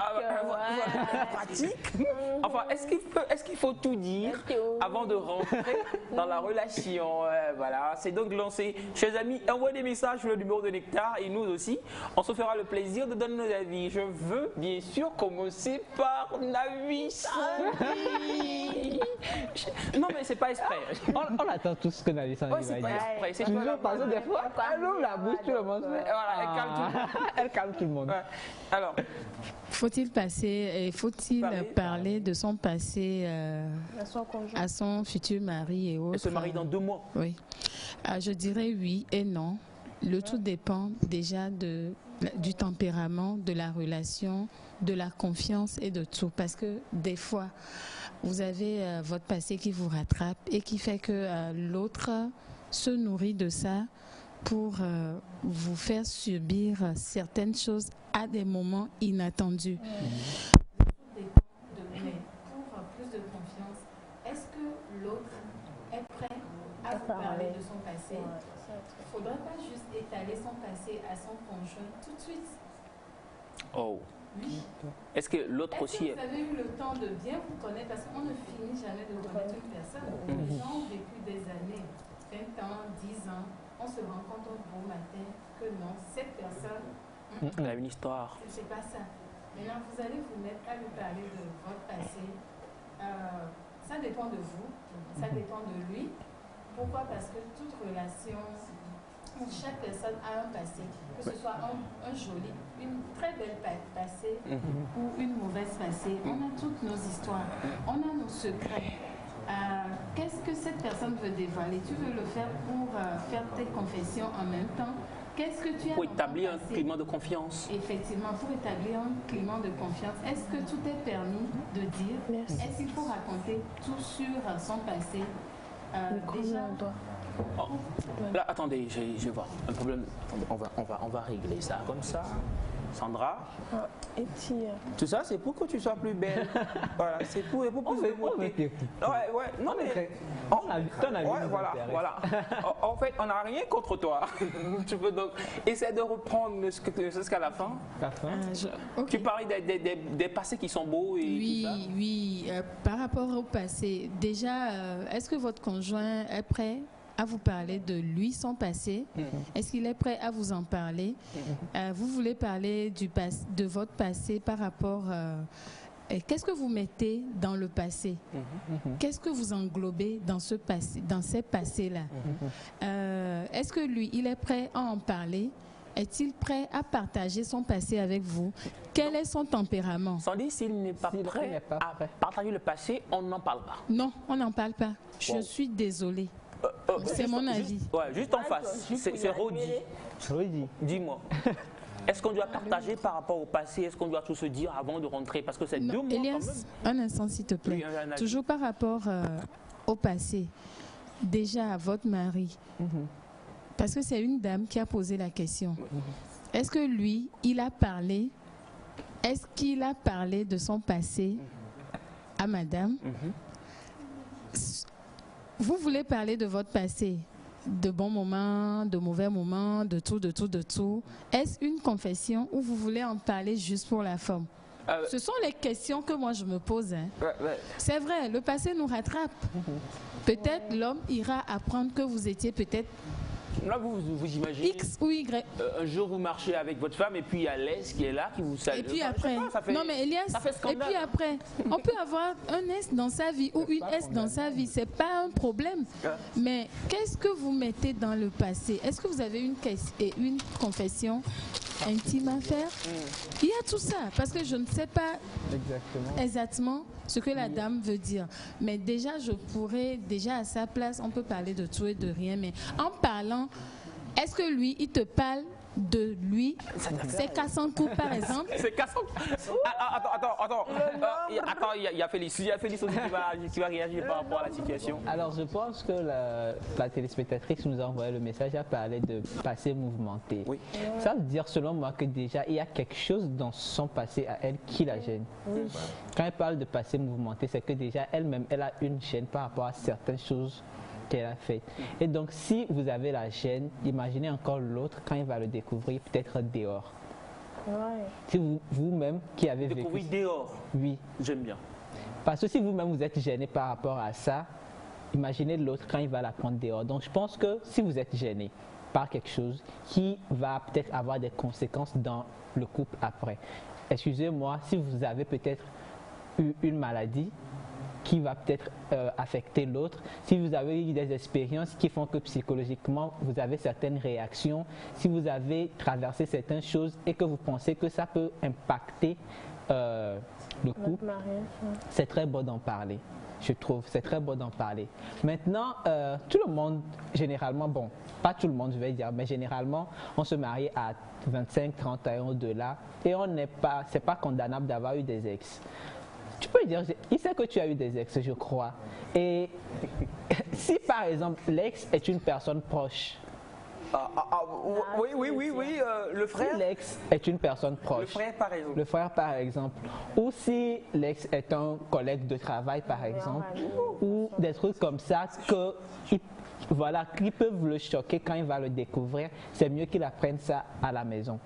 Enfin, est-ce qu'il faut tout dire avant de rentrer dans la relation? Voilà, c'est donc lancé. Chers amis, envoyez des messages sur le numéro de Nectar et nous aussi, on se fera le plaisir de donner nos avis. Je veux bien sûr commencer par Navis. Non mais c'est pas exprès. On attend tout ce que Navis va dire. C'est toujours parce que des fois, elle ouvre la bouche, tout le monde fait. Voilà, elle calme tout le monde. Alors, faut-il parler de son passé à son futur mari et autres? Elle se marie dans 2 mois. Oui. Je dirais oui et non. Le tout dépend déjà du tempérament, de la relation, de la confiance et de tout. Parce que des fois, vous avez votre passé qui vous rattrape et qui fait que l'autre se nourrit de ça pour vous faire subir certaines choses à des moments inattendus. Tout dépend de pour plus de confiance, est-ce que l'autre est prêt à vous parler de son passé? Il ne faudrait pas juste étaler son passé à son conjoint tout de suite. Oh. Oui. Est-ce que l'autre aussi... Est-ce que vous avez eu le temps de bien vous connaître? Parce qu'on ne finit jamais de connaître une personne. Les gens ont vécu des années, 20 ans, 10 ans. On se rend compte un beau matin que non, cette personne... Elle a une histoire. C'est pas ça. Maintenant, vous allez vous mettre à lui parler de votre passé. Ça dépend de vous, ça dépend de lui. Pourquoi? Parce que toute relation... Chaque personne a un passé, que ce soit un joli, une très belle passé ou une mauvaise passé. On a toutes nos histoires, on a nos secrets. Qu'est-ce que cette personne veut dévoiler? Tu veux le faire pour faire tes confessions en même temps? Qu'est-ce que tu as pour établir un climat de confiance. Effectivement, pour établir un climat de confiance. Est-ce que tout est permis de dire? Est-ce qu'il faut raconter tout sur son passé? Déjà, oh. Là, attendez, je vais voir un problème. Attendez, on va régler ça comme ça. Sandra, tout ça c'est pour que tu sois plus belle. Voilà, c'est pour plus de beauté. Ouais, non mais voilà. En fait, on n'a rien contre toi. Tu peux donc essayer de reprendre jusqu'à la fin. Tu parlais des passés qui sont beaux et tout ça. Oui. Par rapport au passé, déjà, est-ce que votre conjoint est prêt à vous parler de lui, son passé? Est-ce qu'il est prêt à vous en parler? Vous voulez parler de votre passé par rapport... qu'est-ce que vous mettez dans le passé? Qu'est-ce que vous englobez dans ces passés-là? Est-ce que lui, il est prêt à en parler? Est-il prêt à partager son passé avec vous? Quel est son tempérament? Sans dire s'il n'est pas prêt à partager le passé, on n'en parle pas. Non, on n'en parle pas. Je suis désolée. C'est mon avis. Juste en face, c'est Rodi. Dis-moi. Est-ce qu'on doit partager par rapport au passé? Est-ce qu'on doit tout se dire avant de rentrer? Parce que c'est 2 mois Elias, un instant s'il te plaît. Oui, toujours par rapport au passé. Déjà à votre mari. Parce que c'est une dame qui a posé la question. Est-ce que lui, il a parlé? Est-ce qu'il a parlé de son passé à madame? Vous voulez parler de votre passé, de bons moments, de mauvais moments, de tout. Est-ce une confession ou vous voulez en parler juste pour la forme? Ce sont les questions que moi je me pose. C'est vrai, le passé nous rattrape. Peut-être l'homme ira apprendre que vous étiez peut-être Là, vous imaginez X ou Y. Un jour, vous marchez avec votre femme et puis il y a l'S qui est là, qui vous salue. Et puis après, non mais Elias, et puis après, on peut avoir un S dans sa vie ou une S dans sa vie, c'est pas un problème. Mais qu'est-ce que vous mettez dans le passé? Est-ce que vous avez une confession intime à faire? Il y a tout ça, parce que je ne sais pas exactement ce que la dame veut dire. Mais déjà, je pourrais, déjà à sa place, on peut parler de tout et de rien, mais en parlant, est-ce que lui, il te parle de lui, c'est Kassankou par exemple? C'est Kassankou. Attends, il y a Félix. Il y a Félix aussi qui va réagir par rapport à la situation. Alors je pense que la téléspectatrice nous a envoyé le message à parler de passé mouvementé. Oui. Ça veut dire selon moi que déjà il y a quelque chose dans son passé à elle qui la gêne. Oui. Quand elle parle de passé mouvementé, c'est que déjà elle-même elle a une gêne par rapport à certaines choses qu'elle a fait. Et donc si vous avez la gêne, imaginez encore l'autre quand il va le découvrir peut-être dehors. Ouais. Si vous-même qui avez vécu... Découvrir dehors. Oui. J'aime bien. Parce que si vous-même vous êtes gêné par rapport à ça, imaginez l'autre quand il va la prendre dehors. Donc je pense que si vous êtes gêné par quelque chose qui va peut-être avoir des conséquences dans le couple après. Excusez-moi, si vous avez peut-être eu une maladie qui va peut-être affecter l'autre, si vous avez eu des expériences qui font que psychologiquement vous avez certaines réactions, si vous avez traversé certaines choses et que vous pensez que ça peut impacter le couple, c'est très beau d'en parler. Je trouve, c'est très beau d'en parler. Maintenant, tout le monde, généralement, bon, pas tout le monde je vais dire, mais généralement, on se marie à 25, 30 ans au-delà et on n'est pas, c'est pas condamnable d'avoir eu des ex. Tu peux dire, il sait que tu as eu des ex, je crois. Et si par exemple l'ex est une personne proche. Oui, le frère. Si l'ex est une personne proche. Le frère par exemple. Le frère par exemple. Ou si l'ex est un collègue de travail par exemple. Ou des trucs comme ça voilà, qui peuvent le choquer quand il va le découvrir. C'est mieux qu'il apprenne ça à la maison.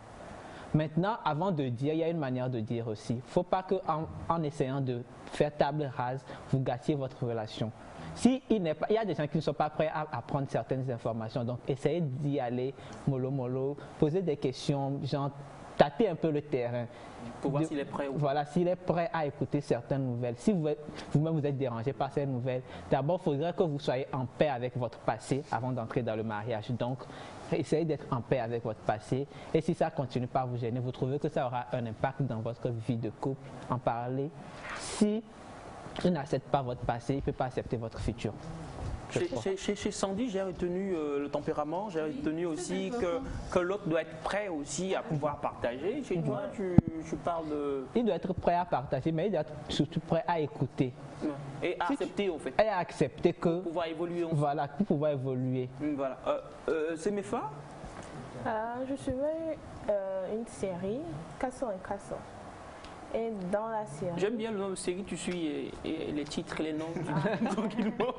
Maintenant, avant de dire, il y a une manière de dire aussi. Il ne faut pas qu'en essayant de faire table rase, vous gâtiez votre relation. Il y a des gens qui ne sont pas prêts à apprendre certaines informations. Donc, essayez d'y aller mollo, poser des questions, genre tâter un peu le terrain. Pour voir s'il est prêt. Voilà, s'il est prêt à écouter certaines nouvelles. Si vous-même vous êtes dérangé par ces nouvelles, d'abord, il faudrait que vous soyez en paix avec votre passé avant d'entrer dans le mariage. Donc, essayez d'être en paix avec votre passé. Et si ça continue pas à vous gêner, vous trouvez que ça aura un impact dans votre vie de couple, en parler. Si il n'accepte pas votre passé, il ne peut pas accepter votre futur. Chez Sandy, j'ai retenu le tempérament, j'ai retenu aussi que l'autre doit être prêt aussi à pouvoir partager. Chez toi, tu parles de... Il doit être prêt à partager, mais il doit être surtout prêt à écouter. Et à accepter, en fait. Et à accepter que... Pour pouvoir évoluer ensemble. Voilà, pour pouvoir évoluer. Voilà. C'est mes fins. Je suivais une série, Casson et Casson. Et dans la série... J'aime bien le nom de série, tu suis et les titres et les noms tranquillement.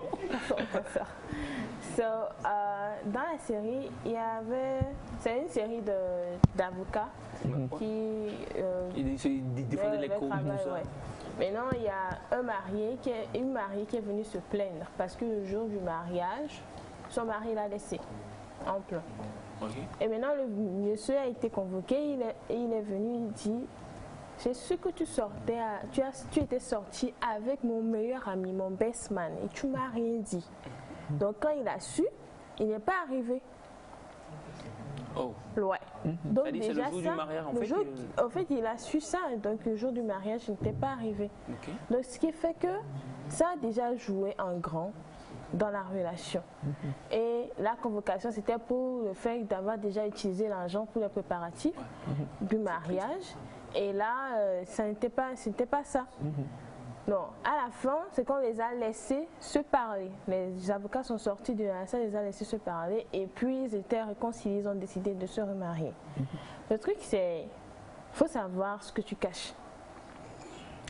Dans la série, il y avait... C'est une série d'avocats qui... défendaient les causes, tout ça. Ouais. Maintenant, il y a une mariée qui est venue se plaindre parce que le jour du mariage, son mari l'a laissé en plein. Okay. Et maintenant, le monsieur a été convoqué, il est venu, il dit... C'est ce que tu sortais, tu étais sorti avec mon meilleur ami, mon best man, et tu m'as rien dit. Donc quand il a su, il n'est pas arrivé. Oh. Ouais. Donc déjà le jour du mariage, en fait, il a su ça, donc le jour du mariage, il n'était pas arrivé. Okay. Donc ce qui fait que ça a déjà joué en grand dans la relation. Et la convocation, c'était pour le fait d'avoir déjà utilisé l'argent pour les préparatifs du mariage. Et là, ce n'était pas ça. Non, à la fin, c'est qu'on les a laissés se parler. Les avocats sont sortis de la salle, les a laissés se parler. Et puis, ils étaient réconciliés, ils ont décidé de se remarier. Le truc, c'est qu'il faut savoir ce que tu caches.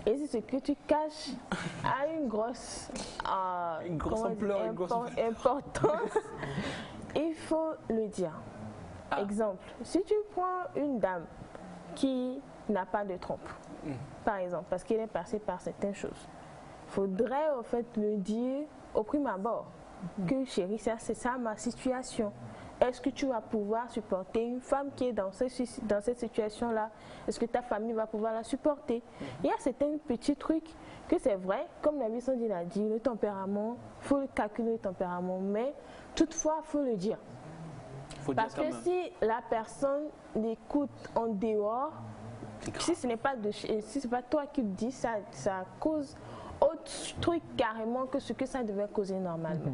Et si ce que tu caches a une grosse importance, il faut le dire. Exemple, si tu prends une dame qui n'a pas de trompe, par exemple, parce qu'il est passé par certaines choses. Il faudrait au fait le dire au prime abord que chérie, c'est ça ma situation. est-ce que tu vas pouvoir supporter une femme qui est dans cette situation-là? Est-ce que ta famille va pouvoir la supporter? Il y a certains petits trucs que c'est vrai, comme la Sandine a dit, le tempérament, il faut calculer le tempérament, mais toutefois, il faut le dire. Parce que si la personne l'écoute en dehors, si ce n'est pas toi qui le dis, ça cause autre truc carrément que ce que ça devait causer normalement.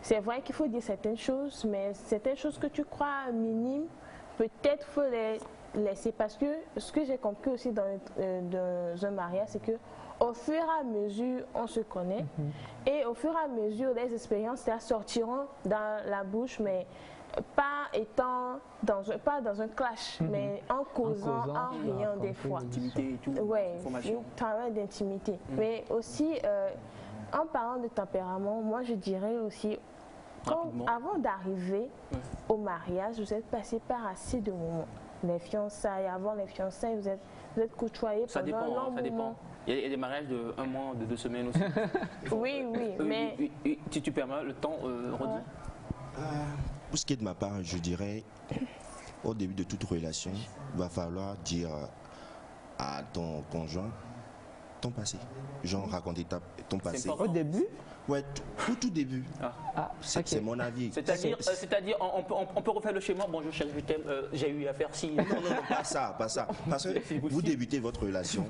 C'est vrai qu'il faut dire certaines choses, mais certaines choses que tu crois minimes, peut-être faut les laisser. Parce que ce que j'ai compris aussi dans un mariage, c'est que au fur et à mesure, on se connaît. Et au fur et à mesure, les expériences ça sortiront dans la bouche, mais pas dans un clash, mais en causant, en riant des fois. Intimité et tout. Oui, un travail d'intimité. Mais aussi, en parlant de tempérament, moi je dirais aussi, avant d'arriver au mariage, vous êtes passé par assez de moments. Les fiançailles, avant les fiançailles, vous êtes côtoyés pendant un long moment. Ça dépend. Il y a des mariages de 1 mois, de 2 semaines aussi. Oui, mais... Si tu permets le temps, Rodi. Pour ce qui est de ma part, je dirais, au début de toute relation, il va falloir dire à ton conjoint ton passé. Genre raconter ton passé. Au début? Ouais, tout début. C'est mon avis. C'est-à-dire, on peut refaire le schéma. Bonjour chérie, je t'aime, j'ai eu affaire si. Non, pas ça. Parce que vous débutez votre relation,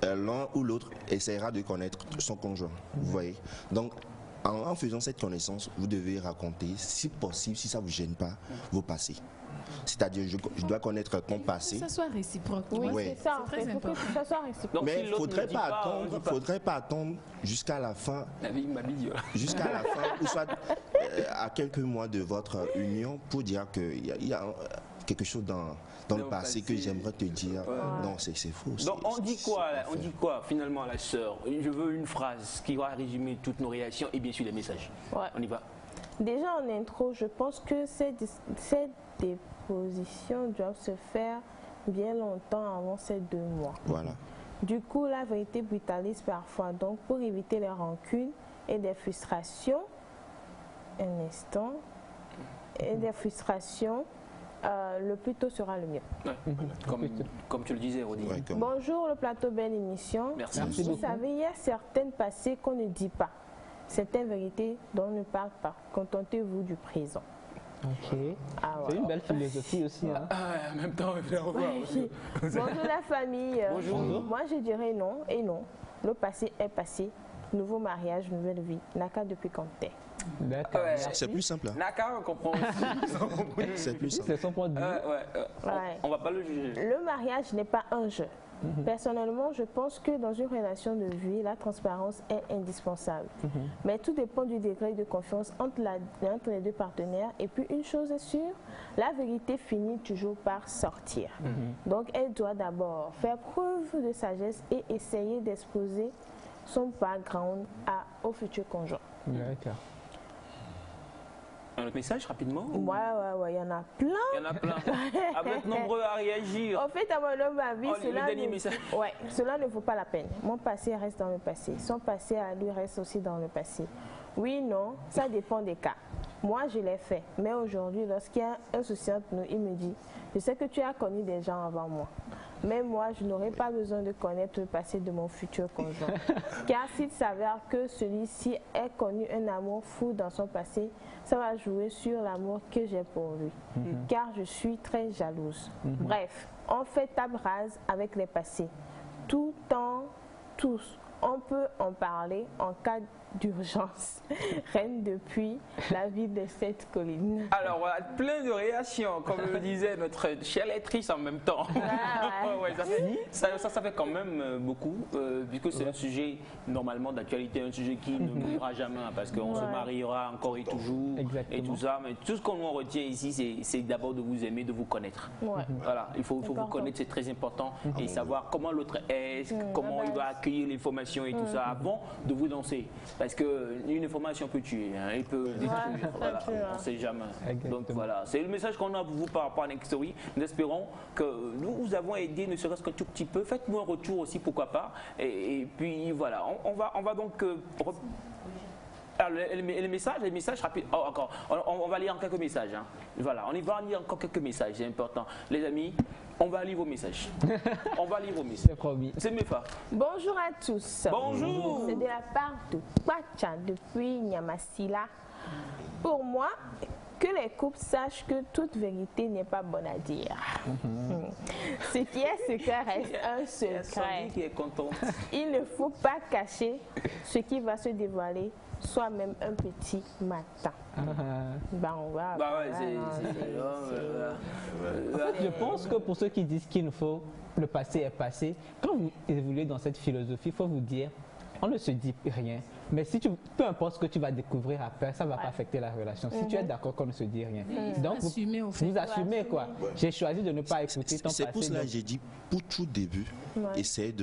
l'un ou l'autre essaiera de connaître son conjoint. Vous voyez. Donc, en faisant cette connaissance, vous devez raconter, si possible, si ça ne vous gêne pas, vos passés. C'est-à-dire, je dois connaître ton passé. Que ça soit réciproque. Oui, c'est ça. Il faut que ça soit réciproque. Donc, mais il ne faudrait pas attendre jusqu'à la fin. Jusqu'à la fin, ou soit à quelques mois de votre union, pour dire qu'il y a quelque chose dans le passé que j'aimerais te dire. Non, c'est faux. Donc on dit quoi finalement à la sœur? Je veux une phrase qui va résumer toutes nos réactions et bien sûr les messages. On y va. Déjà en intro, je pense que ces dépositions doivent se faire bien longtemps avant ces 2 mois. Voilà. Du coup, la vérité brutalise parfois. Donc pour éviter les rancunes et des frustrations, le plus tôt sera le mieux. Comme tu le disais, Rodi. Bonjour le plateau, belle émission. Merci. Vous savez, il y a certaines passées qu'on ne dit pas. Certaines vérités dont on ne parle pas. Contentez-vous du présent. C'est une belle philosophie aussi. En même temps, bonjour la famille. Bonjour. Moi je dirais non et non. Le passé est passé. Nouveau mariage, nouvelle vie. Naka depuis quand t'es. D'accord. C'est plus simple. Naka, on comprend. C'est plus simple. C'est son point de vue. On va pas le juger. Le mariage n'est pas un jeu. Personnellement, je pense que dans une relation de vie, la transparence est indispensable. Mais tout dépend du degré de confiance entre les 2 partenaires. Et puis, une chose est sûre, la vérité finit toujours par sortir. Donc, elle doit d'abord faire preuve de sagesse et essayer d'exposer son background au futur conjoint. D'accord. Un autre message rapidement? Ouais, il y en a plein. Il y en a plein. Vous êtes nombreux à réagir. En fait, à mon homme, ma vie, cela ne vaut pas la peine. Mon passé reste dans le passé. Son passé à lui reste aussi dans le passé. Oui, non, ça dépend des cas. Moi, je l'ai fait. Mais aujourd'hui, lorsqu'il y a un souci entre nous, il me dit, je sais que tu as connu des gens avant moi. Mais moi, je n'aurai pas besoin de connaître le passé de mon futur conjoint. Car s'il s'avère que celui-ci ait connu un amour fou dans son passé, ça va jouer sur l'amour que j'ai pour lui. Car je suis très jalouse. Bref, on fait table rase avec les passés. Tous. On peut en parler en cas d'urgence. Reine depuis la ville de cette colline. Alors voilà, plein de réactions, comme le disait notre chère lectrice en même temps. Ça fait quand même beaucoup, puisque c'est un sujet normalement d'actualité, un sujet qui ne mourra jamais, parce qu'on se mariera encore et toujours, et tout ça. Mais tout ce qu'on en retient ici, c'est d'abord de vous aimer, de vous connaître. Voilà, il faut vous connaître, c'est très important, et savoir comment l'autre est, comment il va accueillir l'information et tout ça, avant de vous lancer. Parce qu'une information peut tuer, il peut détruire, on ne sait jamais. Donc voilà, c'est le message qu'on a pour vous par rapport à Nextory. Nous espérons que nous vous avons aidé, ne serait-ce qu'un tout petit peu. Faites-nous un retour aussi, pourquoi pas. Et puis voilà, on va donc... Alors, les messages rapides. Oh, encore. On va lire en quelques messages. Hein. Voilà, on y va lire encore quelques messages, c'est important. Les amis, on va lire vos messages. On va lire vos messages. C'est promis. C'est Mefa. Bonjour à tous. Bonjour. C'est de la part de Kwacha depuis Nyamasila. Pour moi, que les couples sachent que toute vérité n'est pas bonne à dire. Ce qui est secret reste un secret. Qui est contente. Il ne faut pas cacher ce qui va se dévoiler, soit même un petit matin. On va. Je pense que pour ceux qui disent qu'il nous faut, le passé est passé, quand vous évoluez dans cette philosophie, il faut vous dire, on ne se dit rien. Mais si peu importe ce que tu vas découvrir après, ça ne va pas affecter la relation. Si tu es d'accord qu'on ne se dit rien. Donc, vous assumez quoi. J'ai choisi de ne pas écouter ton passé. C'est pour cela que j'ai dit, pour tout début, essayez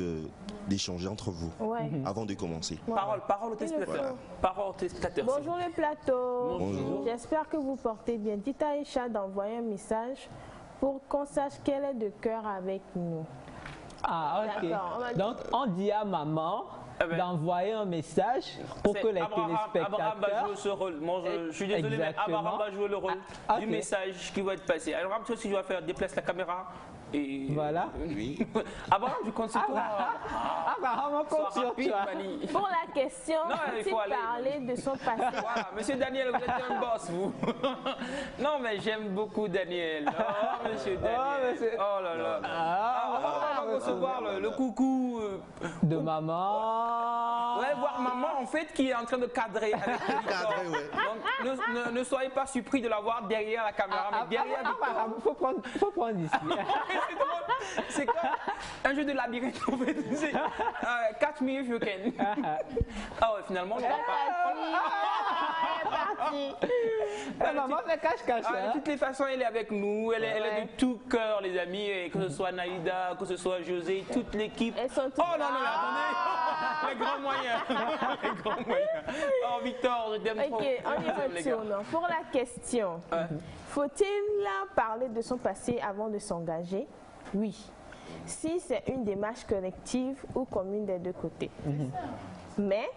d'échanger entre vous avant de commencer. Parole au téléspectateur. Parole au téléspectateur. Bonjour le plateau. Bonjour. J'espère que vous portez bien. Dites à Aïcha d'envoyer un message pour qu'on sache qu'elle est de cœur avec nous. Ah, ok. Donc, on dit à maman d'envoyer un message pour que les téléspectateurs... Abraham va jouer ce rôle. Bon, je suis désolé, mais Abraham va jouer le rôle du message qui va être passé. Alors, Abraham, ce que tu dois faire, déplace la caméra. Et voilà. Oui. Abraham, je compte sur toi. Abraham, on compte sur toi. Pour la question, faut-il parler de son passé? Voilà, monsieur Daniel, vous êtes un boss, vous. Non, mais j'aime beaucoup Daniel. Oh, monsieur Daniel. Oh là là. On va recevoir le coucou de maman. Ouais, voir maman, en fait, qui est en train de cadrer avec Donc, ne soyez pas surpris de la voir derrière la caméra, mais derrière Victor. Faut prendre ici. C'est comme un jeu de labyrinthe en fait. Catch me if you can. Ah ouais, finalement, on va pas. Maman fait cache-cache. De toutes les façons, elle est avec nous. Elle est de tout cœur, les amis. Et que ce soit Naïda, que ce soit José, toute l'équipe. Oh non, mais attendez. Les grands moyens. Les grands moyens. Oh, Victor, je t'aime trop. Ok, on y retourne. Pour la question, faut-il parler de son passé avant de s'engager? Oui. Si c'est une démarche collective ou commune des deux côtés. Mais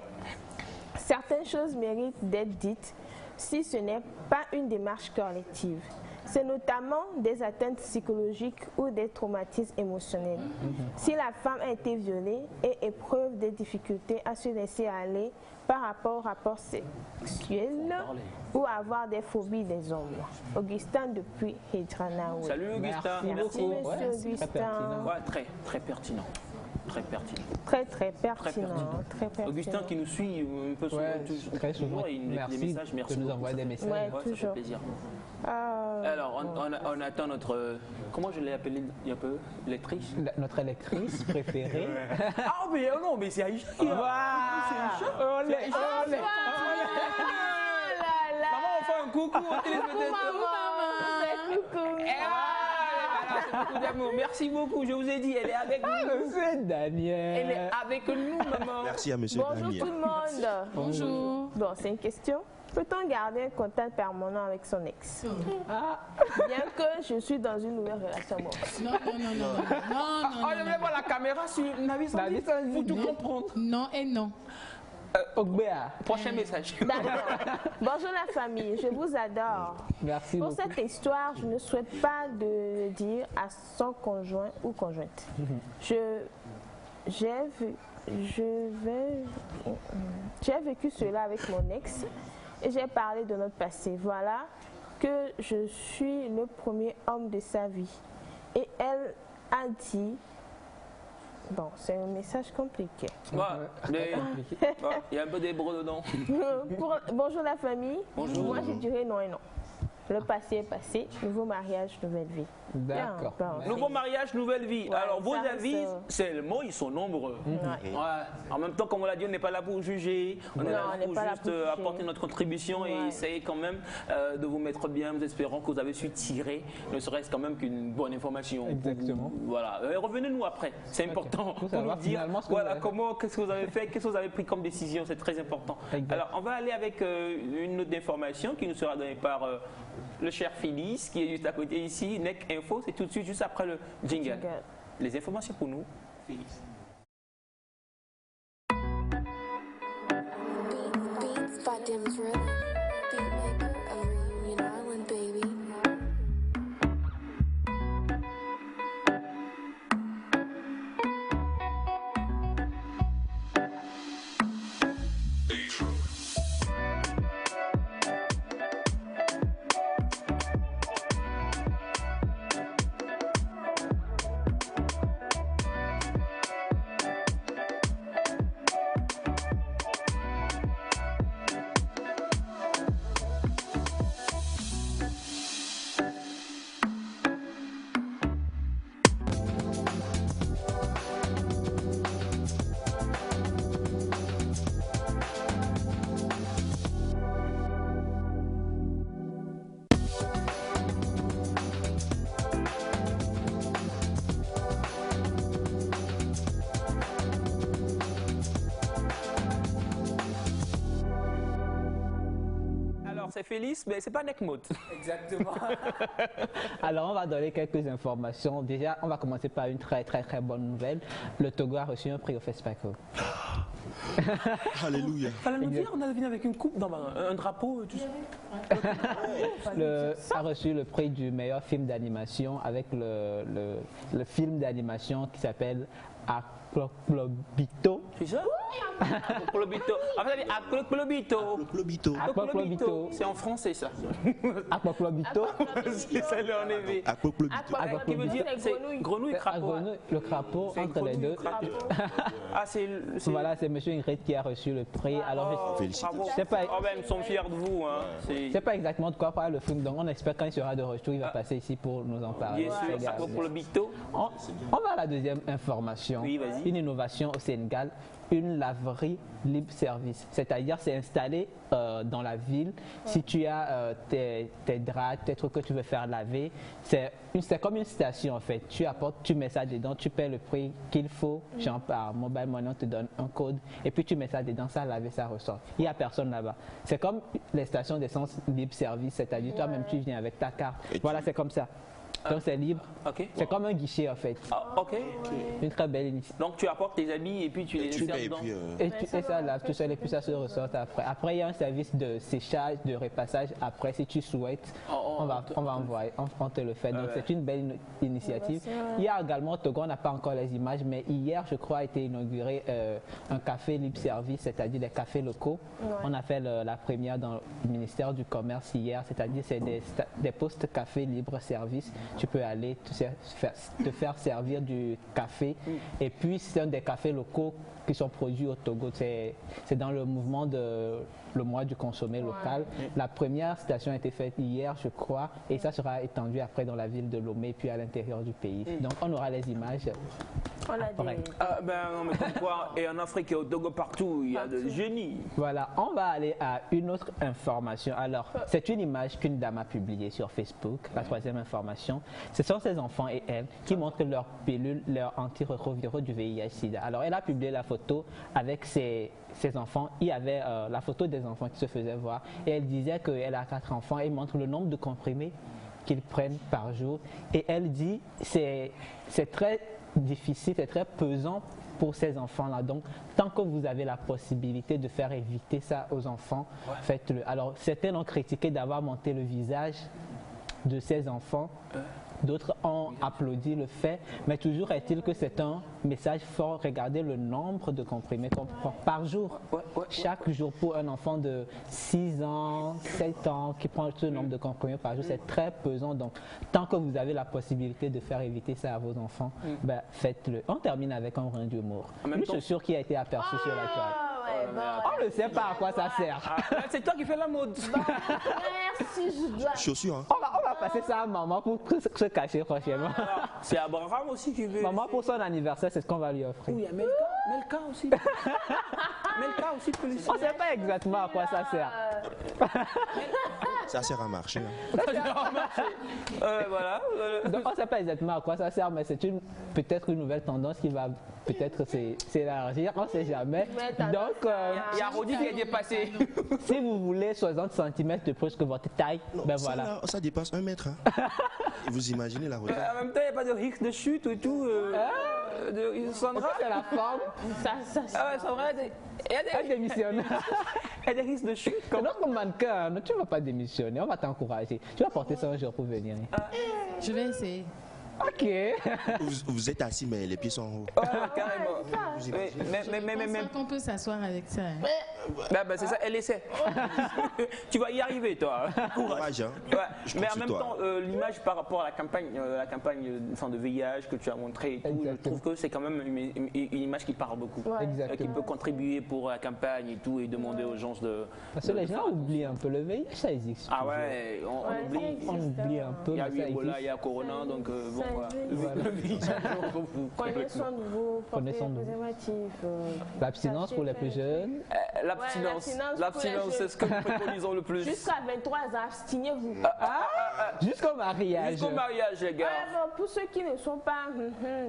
certaines choses méritent d'être dites si ce n'est pas une démarche collective. C'est notamment des atteintes psychologiques ou des traumatismes émotionnels. Si la femme a été violée et éprouve des difficultés à se laisser aller par rapport au rapport sexuel ou avoir des phobies des hommes. Augustin depuis Hedranaoui. Salut Augustin. Merci monsieur Augustin. Ouais, très pertinent. Très pertinent. Très pertinent. Augustin qui nous suit un peu très souvent. Et il met des messages. Merci de nous envoyer des messages. Ouais, ça fait plaisir. Alors, on attend notre... Comment je l'ai appelé il y a un peu? Lectrice? Notre lectrice préférée. Ah, mais non, mais c'est Aïcha. Maman, on fait un coucou au téléspectateur. Beaucoup d'amour. Merci beaucoup, je vous ai dit, elle est avec nous. Monsieur Daniel. Elle est avec nous, maman. Merci à monsieur Daniel. Bonjour tout le monde. Bonjour. Bon, c'est une question. Peut-on garder un contact permanent avec son ex? Bien que je suis dans une nouvelle relation amoureuse. Non. Je vais voir la caméra sur Navi Sandy pour tout comprendre. Non et non. Ogbea. Prochain message. Bonjour la famille, je vous adore. Merci Pour beaucoup. cette histoire, je ne souhaite pas de le dire à son conjoint ou conjointe. J'ai vécu cela avec mon ex et j'ai parlé de notre passé. Voilà que je suis le premier homme de sa vie. Et elle a dit... Bon, c'est un message compliqué. Il y a un peu d'hébreu dedans. Bonjour la famille. Bonjour. Moi, je dirais non et non. Le passé est passé, nouveau mariage, nouvelle vie. D'accord. Nouveau mariage, nouvelle vie. Ouais, alors, vos ça, avis, c'est le mot, ils sont nombreux. Ouais. En même temps, comme on l'a dit, on n'est pas là pour juger. On est là pour juste apporter notre contribution et essayer quand même de vous mettre bien. Nous espérons que vous avez su tirer, ne serait-ce quand même qu'une bonne information. Exactement. Voilà. Revenez-nous après. C'est important pour nous dire qu'est-ce que vous avez fait, qu'est-ce que vous avez pris comme décision. C'est très important. Exact. Alors, on va aller avec une autre information qui nous sera donnée par le cher Phyllis, qui est juste à côté ici. NEC Info, c'est tout de suite, juste après le jingle. Les informations pour nous, Phyllis. Beats by c'est Félix, mais c'est pas Nekmot. Exactement. Alors, on va donner quelques informations. Déjà, on va commencer par une très bonne nouvelle. Le Togo a reçu un prix au FESPACO. Alléluia. Fallait nous dire, on avait venu avec une coupe, un drapeau, tout ça. A reçu le prix du meilleur film d'animation avec le film d'animation qui s'appelle Aquaplobito. C'est ça? Aquaplobito. En fait, Aquaplobito. C'est en français, ça. Aquaplobito. C'est ça, en effet. Aquaplobito. Qui veut dire c'est grenouille et crapaud. Le crapaud, entre les deux. Ah, c'est. Voilà, c'est M. Ingrid qui a reçu le prix. Alors, félicitations. Ils sont fiers de vous. Hein. C'est pas exactement de quoi parle le film, donc on espère quand il sera de retour, il va passer ici pour nous en parler. Bien sûr, Aquaplobito. On va à la deuxième information. Oui, vas-y. Une innovation au Sénégal, une laverie libre service. C'est-à-dire, c'est installé dans la ville. Si tu as tes draps, tes trucs que tu veux faire laver, c'est comme une station en fait. Tu apportes, tu mets ça dedans, tu paies le prix qu'il faut. Genre par mobile money, on te donne un code et puis tu mets ça dedans, ça laver, ça ressort. Il n'y a personne là-bas. C'est comme les stations d'essence libre service, c'est-à-dire toi-même tu viens avec ta carte. Voilà, c'est comme ça. Donc c'est libre. Okay. C'est comme un guichet en fait. Ok. Une très belle initiative. Donc tu apportes tes habits et puis tu les sers dedans. Et ça lave tout seul et puis ça se ressort après. Après il y a un service de séchage, de repassage. Après si tu souhaites, on va envoyer, on te le fait. Donc c'est une belle initiative. Il y a également au Togo, on n'a pas encore les images, mais hier je crois a été inauguré un café libre service, c'est-à-dire des cafés locaux. On a fait la première dans le ministère du Commerce hier, c'est-à-dire c'est des postes café libre service. Tu peux aller te faire servir du café. Et puis, c'est un des cafés locaux qui sont produits au Togo. C'est dans le mouvement de le mois du consommé local. La première station a été faite hier, je crois, et ça sera étendu après dans la ville de Lomé, puis à l'intérieur du pays. Donc, on aura les images. Non, mais comme quoi, et en Afrique et au Togo, partout, il y a des génies. Voilà, on va aller à une autre information. Alors, c'est une image qu'une dame a publiée sur Facebook, la troisième information. Ce sont ses enfants et elle qui montrent leur pilule, leur antirétroviraux du VIH-Sida. Alors, elle a publié la photo avec ses enfants. Il y avait la photo des enfants qui se faisaient voir et elle disait qu'elle a 4 enfants et montre le nombre de comprimés qu'ils prennent par jour. Et elle dit c'est très difficile, c'est très pesant pour ces enfants-là. Donc, tant que vous avez la possibilité de faire éviter ça aux enfants, faites-le. Alors, certains ont critiqué d'avoir monté le visage de ces enfants. D'autres ont applaudi le fait, mais toujours est-il que c'est un message fort. Regardez le nombre de comprimés qu'on prend par jour. Chaque jour pour un enfant de 6 ans, 7 ans qui prend ce nombre de comprimés par jour, c'est très pesant. Donc, tant que vous avez la possibilité de faire éviter ça à vos enfants, ben, faites-le. On termine avec un brin d'humour. Une chaussure qui a été aperçue sur la toile. On ne sait pas à quoi ça sert. C'est toi qui fais la mode. Merci, chaussures. Hein. On va passer ça à maman pour se cacher prochainement. C'est Abraham aussi qui veut. Maman, pour son anniversaire, c'est ce qu'on va lui offrir. Oui, il y a Melka aussi. Melka aussi peut lui. On ne sait pas exactement à quoi ça sert. Ça sert à marcher. Hein. Ça sert à marcher. Voilà. Donc on ne sait pas exactement à quoi ça sert, mais c'est peut-être une nouvelle tendance qui va peut-être s'élargir, on ne sait jamais. Donc, il y a Rodi qui est dépassé. Si vous voulez 60 cm de plus que votre taille, ben ça, voilà. Là, ça dépasse 1 mètre. Hein. Vous imaginez la Rodi. En même temps, il n'y a pas de risque de chute et tout. Sandra, c'est la forme. Sandra, elle démissionne. Il y a des risques de chute. Notre mannequin, tu ne vas pas démissionner, on va t'encourager. Tu vas porter ça un jour pour venir. Je vais essayer. Ok. Vous êtes assis, mais les pieds sont en haut. Carrément. Mais qu'on peut s'asseoir avec ça. C'est ça, elle essaie. Tu vas y arriver, toi. Courage. Hein. Mais en même temps, l'image par rapport à la campagne de VIH que tu as montré et tout, je trouve que c'est quand même une image qui parle beaucoup. Qui peut contribuer pour la campagne et tout, et demander aux gens de. Parce que les gens oublient un peu le VIH, ça existe. Ah ouais, on oublie un peu. Il y a eu Ebola, il y a Corona, donc bon. Prenez soin de vous, portez préservatif. L'abstinence pour les plus jeunes. L'abstinence, c'est ce que nous préconisons le plus. Jusqu'à 23 ans, abstinez-vous. Jusqu'au mariage. Jusqu'au mariage, les gars. Bon, pour ceux qui ne sont pas...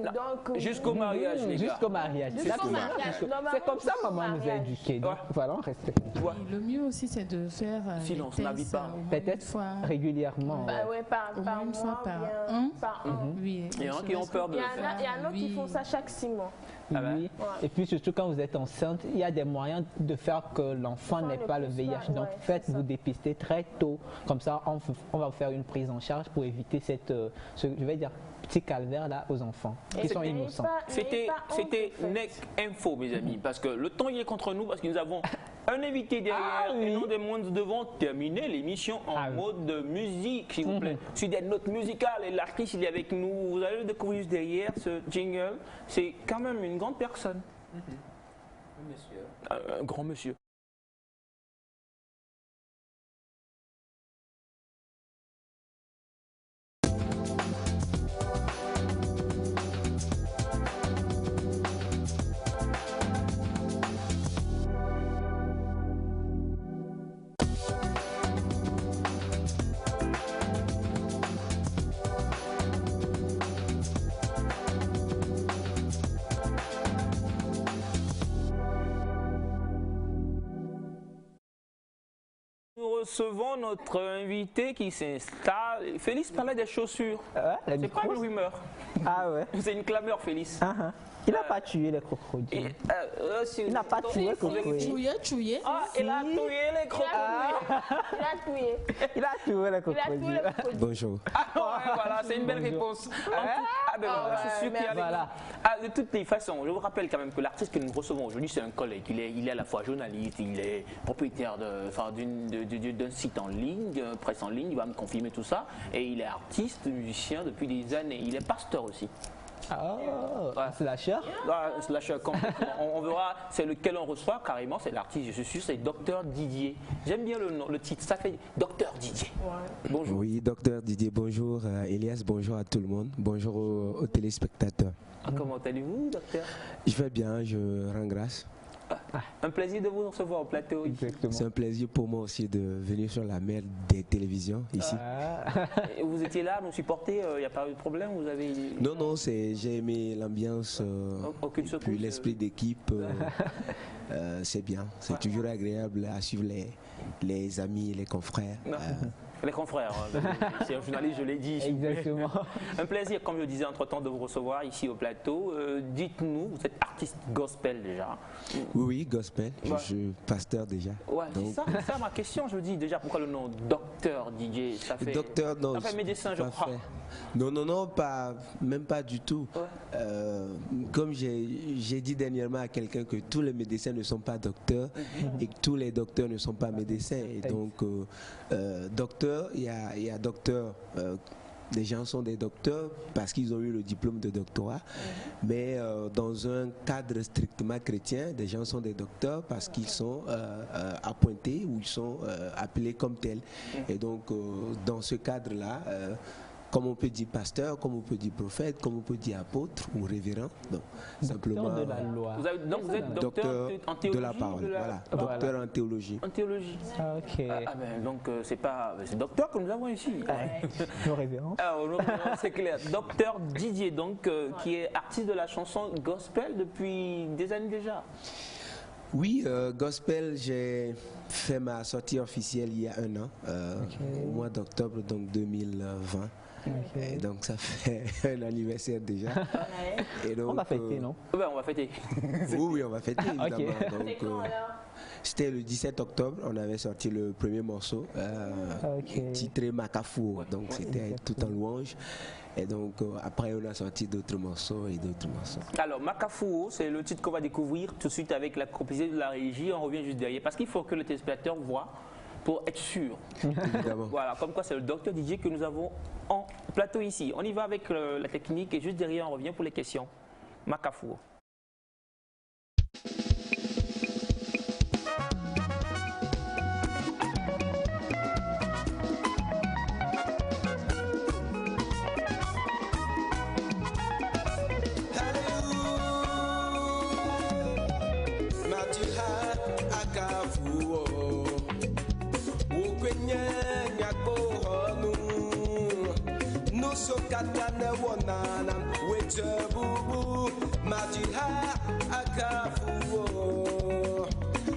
donc... Jusqu'au mariage, les gars. Jusqu'au mariage. C'est comme ça maman nous a éduqués. Donc voilà, on reste comme ça. Le mieux aussi, c'est de faire silence, les on n'habite tests pas. Peut-être régulièrement. Bah ouais, par une fois mois, par bien, an. par an. Oui. Il y en a qui ont peur de Il y en a qui font ça chaque 6 mois. Oui. Et puis surtout quand vous êtes enceinte, il y a des moyens de faire que l'enfant n'ait pas le VIH. Donc faites-vous dépister très tôt. Comme ça, on va vous faire une prise en charge pour éviter je vais dire, petit calvaire là aux enfants qui sont innocents. C'était NEC Info, mes amis, parce que le temps il est contre nous, parce que nous avons un invité derrière et non des mondes devant terminer l'émission en mode de musique, s'il vous plaît. Sur des notes musicales et l'artiste il est avec nous. Vous allez le découvrir juste derrière ce jingle. C'est quand même une grande personne. Un grand monsieur. Nous recevons notre invité qui s'installe. Félix parlait des chaussures. C'est pas une rumeur. Ah ouais. C'est une clameur, Félix. Il n'a pas tué les crocodiles. Il n'a pas tué les crocodiles. Tué. Ah, il a tué les crocodiles. Il a tué les crocodiles. Bonjour. Voilà, c'est une belle réponse. Je suis sûr qu'il y a voilà. De toutes les façons, je vous rappelle quand même que l'artiste que nous recevons aujourd'hui, c'est un collègue. Il est à la fois journaliste, il est propriétaire d'un site en ligne, presse en ligne, il va me confirmer tout ça. Et il est artiste, musicien depuis des années. Il est pasteur aussi. Slasher. Slasher, on verra, c'est lequel on reçoit carrément, c'est l'artiste, je suis sûr, c'est Docteur Didier. J'aime bien le nom, le titre, ça fait Docteur Didier. Bonjour. Oui, Docteur Didier, bonjour Elias, bonjour à tout le monde, bonjour aux téléspectateurs. Comment allez-vous, docteur? Je vais bien, je rends grâce. Un plaisir de vous recevoir au plateau. C'est un plaisir pour moi aussi de venir sur la mer des télévisions ici. Vous étiez là, nous supporter, il n'y a pas eu de problème, vous avez... Non, j'ai aimé l'ambiance, puis l'esprit d'équipe. C'est bien, c'est toujours agréable à suivre les amis, les confrères. Les confrères, c'est un journaliste, je l'ai dit. Exactement. Un plaisir, comme je disais entre-temps, de vous recevoir ici au plateau. Dites-nous, vous êtes artiste gospel déjà. Oui, gospel, je suis pasteur déjà. Ouais, c'est ça ma question, je dis déjà pourquoi le nom Docteur DJ, ça fait... Docteur, non, ça fait médecin, je crois. Non, même pas du tout. Comme j'ai dit dernièrement à quelqu'un que tous les médecins ne sont pas docteurs et que tous les docteurs ne sont pas médecins. Et donc, docteur, il y a docteur, des gens sont des docteurs parce qu'ils ont eu le diplôme de doctorat, mais dans un cadre strictement chrétien, des gens sont des docteurs parce qu'ils sont appointés ou ils sont appelés comme tels. Et donc, dans ce cadre-là, comme on peut dire pasteur, comme on peut dire prophète, comme on peut dire apôtre ou révérend. Donc, simplement. De la loi. Vous êtes docteur en théologie, de la parole. Voilà, docteur en théologie. En théologie. Ok. Donc, c'est docteur que nous avons ici. Nos révérences. C'est clair. Docteur Didier, donc, qui est artiste de la chanson gospel depuis des années déjà. Oui, gospel, j'ai fait ma sortie officielle il y a 1 an, au mois d'octobre donc 2020. Et donc ça fait un anniversaire déjà. Et donc, on va fêter, non? On va fêter. Oui, on va fêter évidemment. Donc, c'était le 17 octobre, on avait sorti le premier morceau, titré Makafou. Donc c'était tout en louange. Et donc après on a sorti d'autres morceaux et d'autres morceaux. Alors Makafou, c'est le titre qu'on va découvrir tout de suite avec la complicité de la régie. On revient juste derrière parce qu'il faut que le téléspectateur voit pour être sûr. Évidemment. Voilà, comme quoi c'est le docteur Didier que nous avons en plateau ici. On y va avec la technique et juste derrière on revient pour les questions. Makafou. nuso katane wonana weche bubu majiha akafuo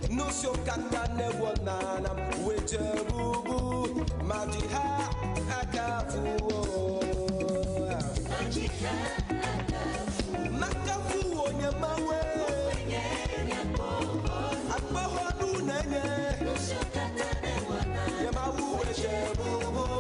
nuso katane wonana weche bubu majiha akafuo majiha akafuo nyamawe akpohonu nenye nuso katane wonana yamawu weche bubu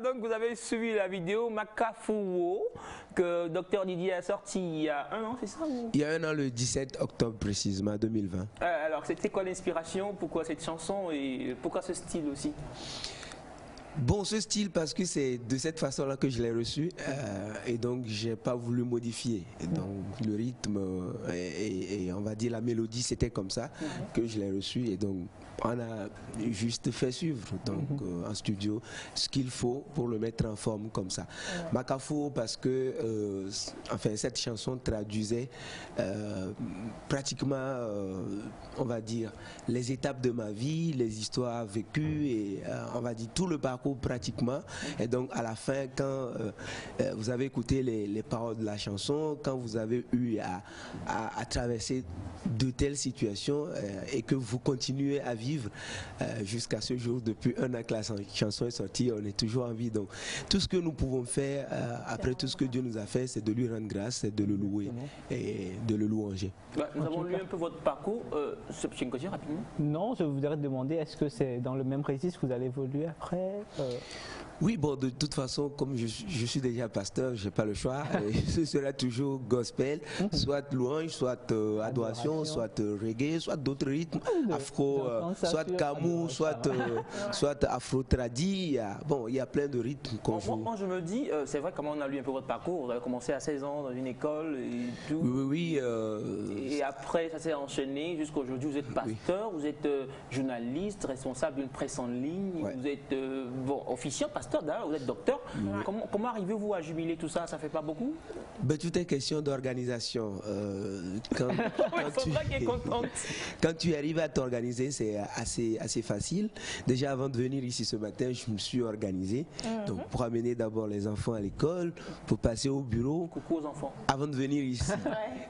Donc vous avez suivi la vidéo Makafuo que Dr Didier a sorti il y a un an, c'est ça ou... Il y a un an, le 17 octobre précisément, 2020. Alors, c'était quoi l'inspiration? Pourquoi cette chanson et pourquoi ce style aussi? Bon, ce style, parce que c'est de cette façon-là que je l'ai reçu, et donc j'ai pas voulu modifier. Et donc le rythme et on va dire la mélodie, c'était comme ça que je l'ai reçu, et donc on a juste fait suivre donc en studio ce qu'il faut pour le mettre en forme comme ça. Makafo, parce que enfin cette chanson traduisait pratiquement on va dire les étapes de ma vie, les histoires vécues et on va dire tout le parcours pratiquement. Et donc à la fin, quand vous avez écouté les paroles de la chanson, quand vous avez eu à traverser de telles situations et que vous continuez à vivre jusqu'à ce jour, depuis un an que la chanson est sortie, on est toujours en vie. Donc tout ce que nous pouvons faire après tout ce que Dieu nous a fait, c'est de lui rendre grâce, c'est de le louer et de le louanger. Nous avons lu un peu votre parcours. Chinkosi, rapidement. Non, je voudrais demander, est-ce que c'est dans le même registre que vous allez évoluer après Oui, bon, de toute façon, comme je suis déjà pasteur, je n'ai pas le choix. Ce sera toujours gospel, soit louange, soit adoration, soit reggae, soit d'autres rythmes, afro, soit kamou, soit afro-tradi. Bon, il y a plein de rythmes qu'on joue. Moi, je me dis, c'est vrai, comment on a lu un peu votre parcours, vous avez commencé à 16 ans dans une école et tout. Oui. Et après, ça s'est enchaîné jusqu'à aujourd'hui. Vous êtes pasteur, vous êtes journaliste, responsable d'une presse en ligne, vous êtes officier, pasteur, d'ailleurs, vous êtes docteur. Comment arrivez-vous à jubiler tout ça? Ça fait pas beaucoup? Tout est question d'organisation. Quand tu arrives à t'organiser, c'est assez facile. Déjà, avant de venir ici ce matin, je me suis organisé. Donc, pour amener d'abord les enfants à l'école, pour passer au bureau. Coucou aux enfants. Avant de venir ici.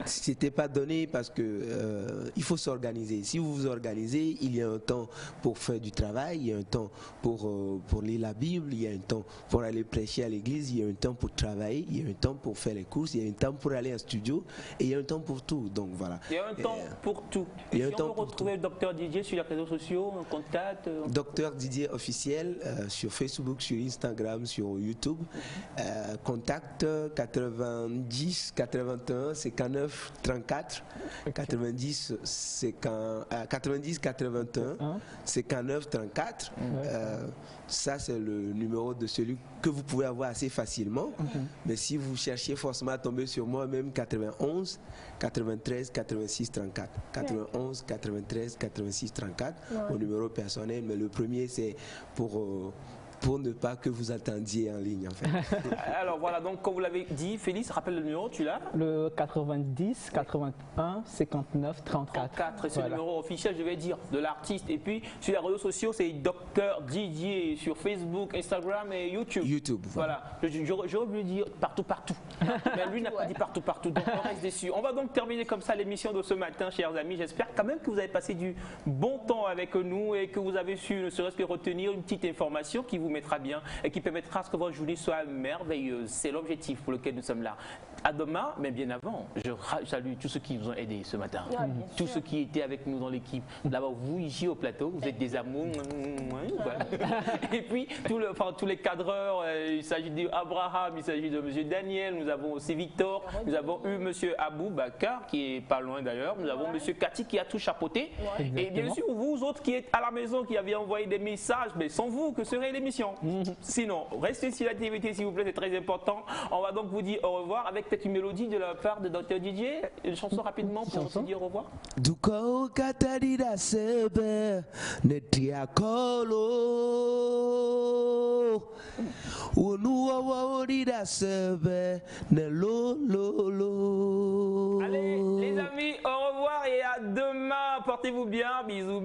C'était pas donné parce que il faut s'organiser. Si vous vous organisez, il y a un temps pour faire du travail, il y a un temps pour lire la Bible, il y a un temps pour aller prêcher à l'église, il y a un temps pour travailler, il y a un temps pour faire les courses, il y a un temps pour aller en studio et il y a un temps pour tout. Donc voilà. Il y a un temps pour tout. Il y a un si temps on peut retrouver Dr Didier sur les réseaux sociaux, en contact. Dr Didier officiel sur Facebook, sur Instagram, sur YouTube. Contact 90 81 59 34 90 81 59 34. Ça c'est le numéro de celui que vous pouvez avoir assez facilement. Mais si vous cherchez forcément à tomber sur moi, même 91 93 86 34 91 93 86 34 au numéro personnel. Mais le premier c'est pour ne pas que vous attendiez en ligne en fait. Alors voilà, donc comme vous l'avez dit, Félix, rappelle le numéro, tu l'as? Le 90 81 59 34. C'est le numéro officiel, je vais dire, de l'artiste. Et puis sur les réseaux sociaux, c'est Dr Didier sur Facebook, Instagram et YouTube. Voilà. J'aurais voulu dire partout. Mais lui n'a pas dit partout. Donc on reste déçu. On va donc terminer comme ça l'émission de ce matin, chers amis. J'espère quand même que vous avez passé du bon temps avec nous et que vous avez su ne serait-ce que retenir une petite information qui vous mettra bien et qui permettra à ce que votre journée soit merveilleuse. C'est l'objectif pour lequel nous sommes là. À demain, mais bien avant, je salue tous ceux qui vous ont aidés ce matin. Tous ceux qui étaient avec nous dans l'équipe. D'abord, vous ici au plateau, vous êtes des amours. Et puis, tous les cadreurs, il s'agit d'Abraham, il s'agit de M. Daniel, nous avons aussi Victor, nous avons eu M. Abou Bakar, qui est pas loin d'ailleurs, nous avons M. Kati qui a tout chapeauté. Et bien sûr, vous autres qui êtes à la maison, qui avez envoyé des messages, mais sans vous, que serait l'émission? Sinon, restez sur la TV s'il vous plaît, c'est très important. On va donc vous dire au revoir avec peut-être une mélodie de la part de Dr Didier. Une chanson rapidement pour se dire au revoir. Duko katarida sebe netiakolo unuwa waorida sebe nelololo. Allez les amis, au revoir et à demain. Portez-vous bien. Bisous.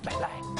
Bye bye.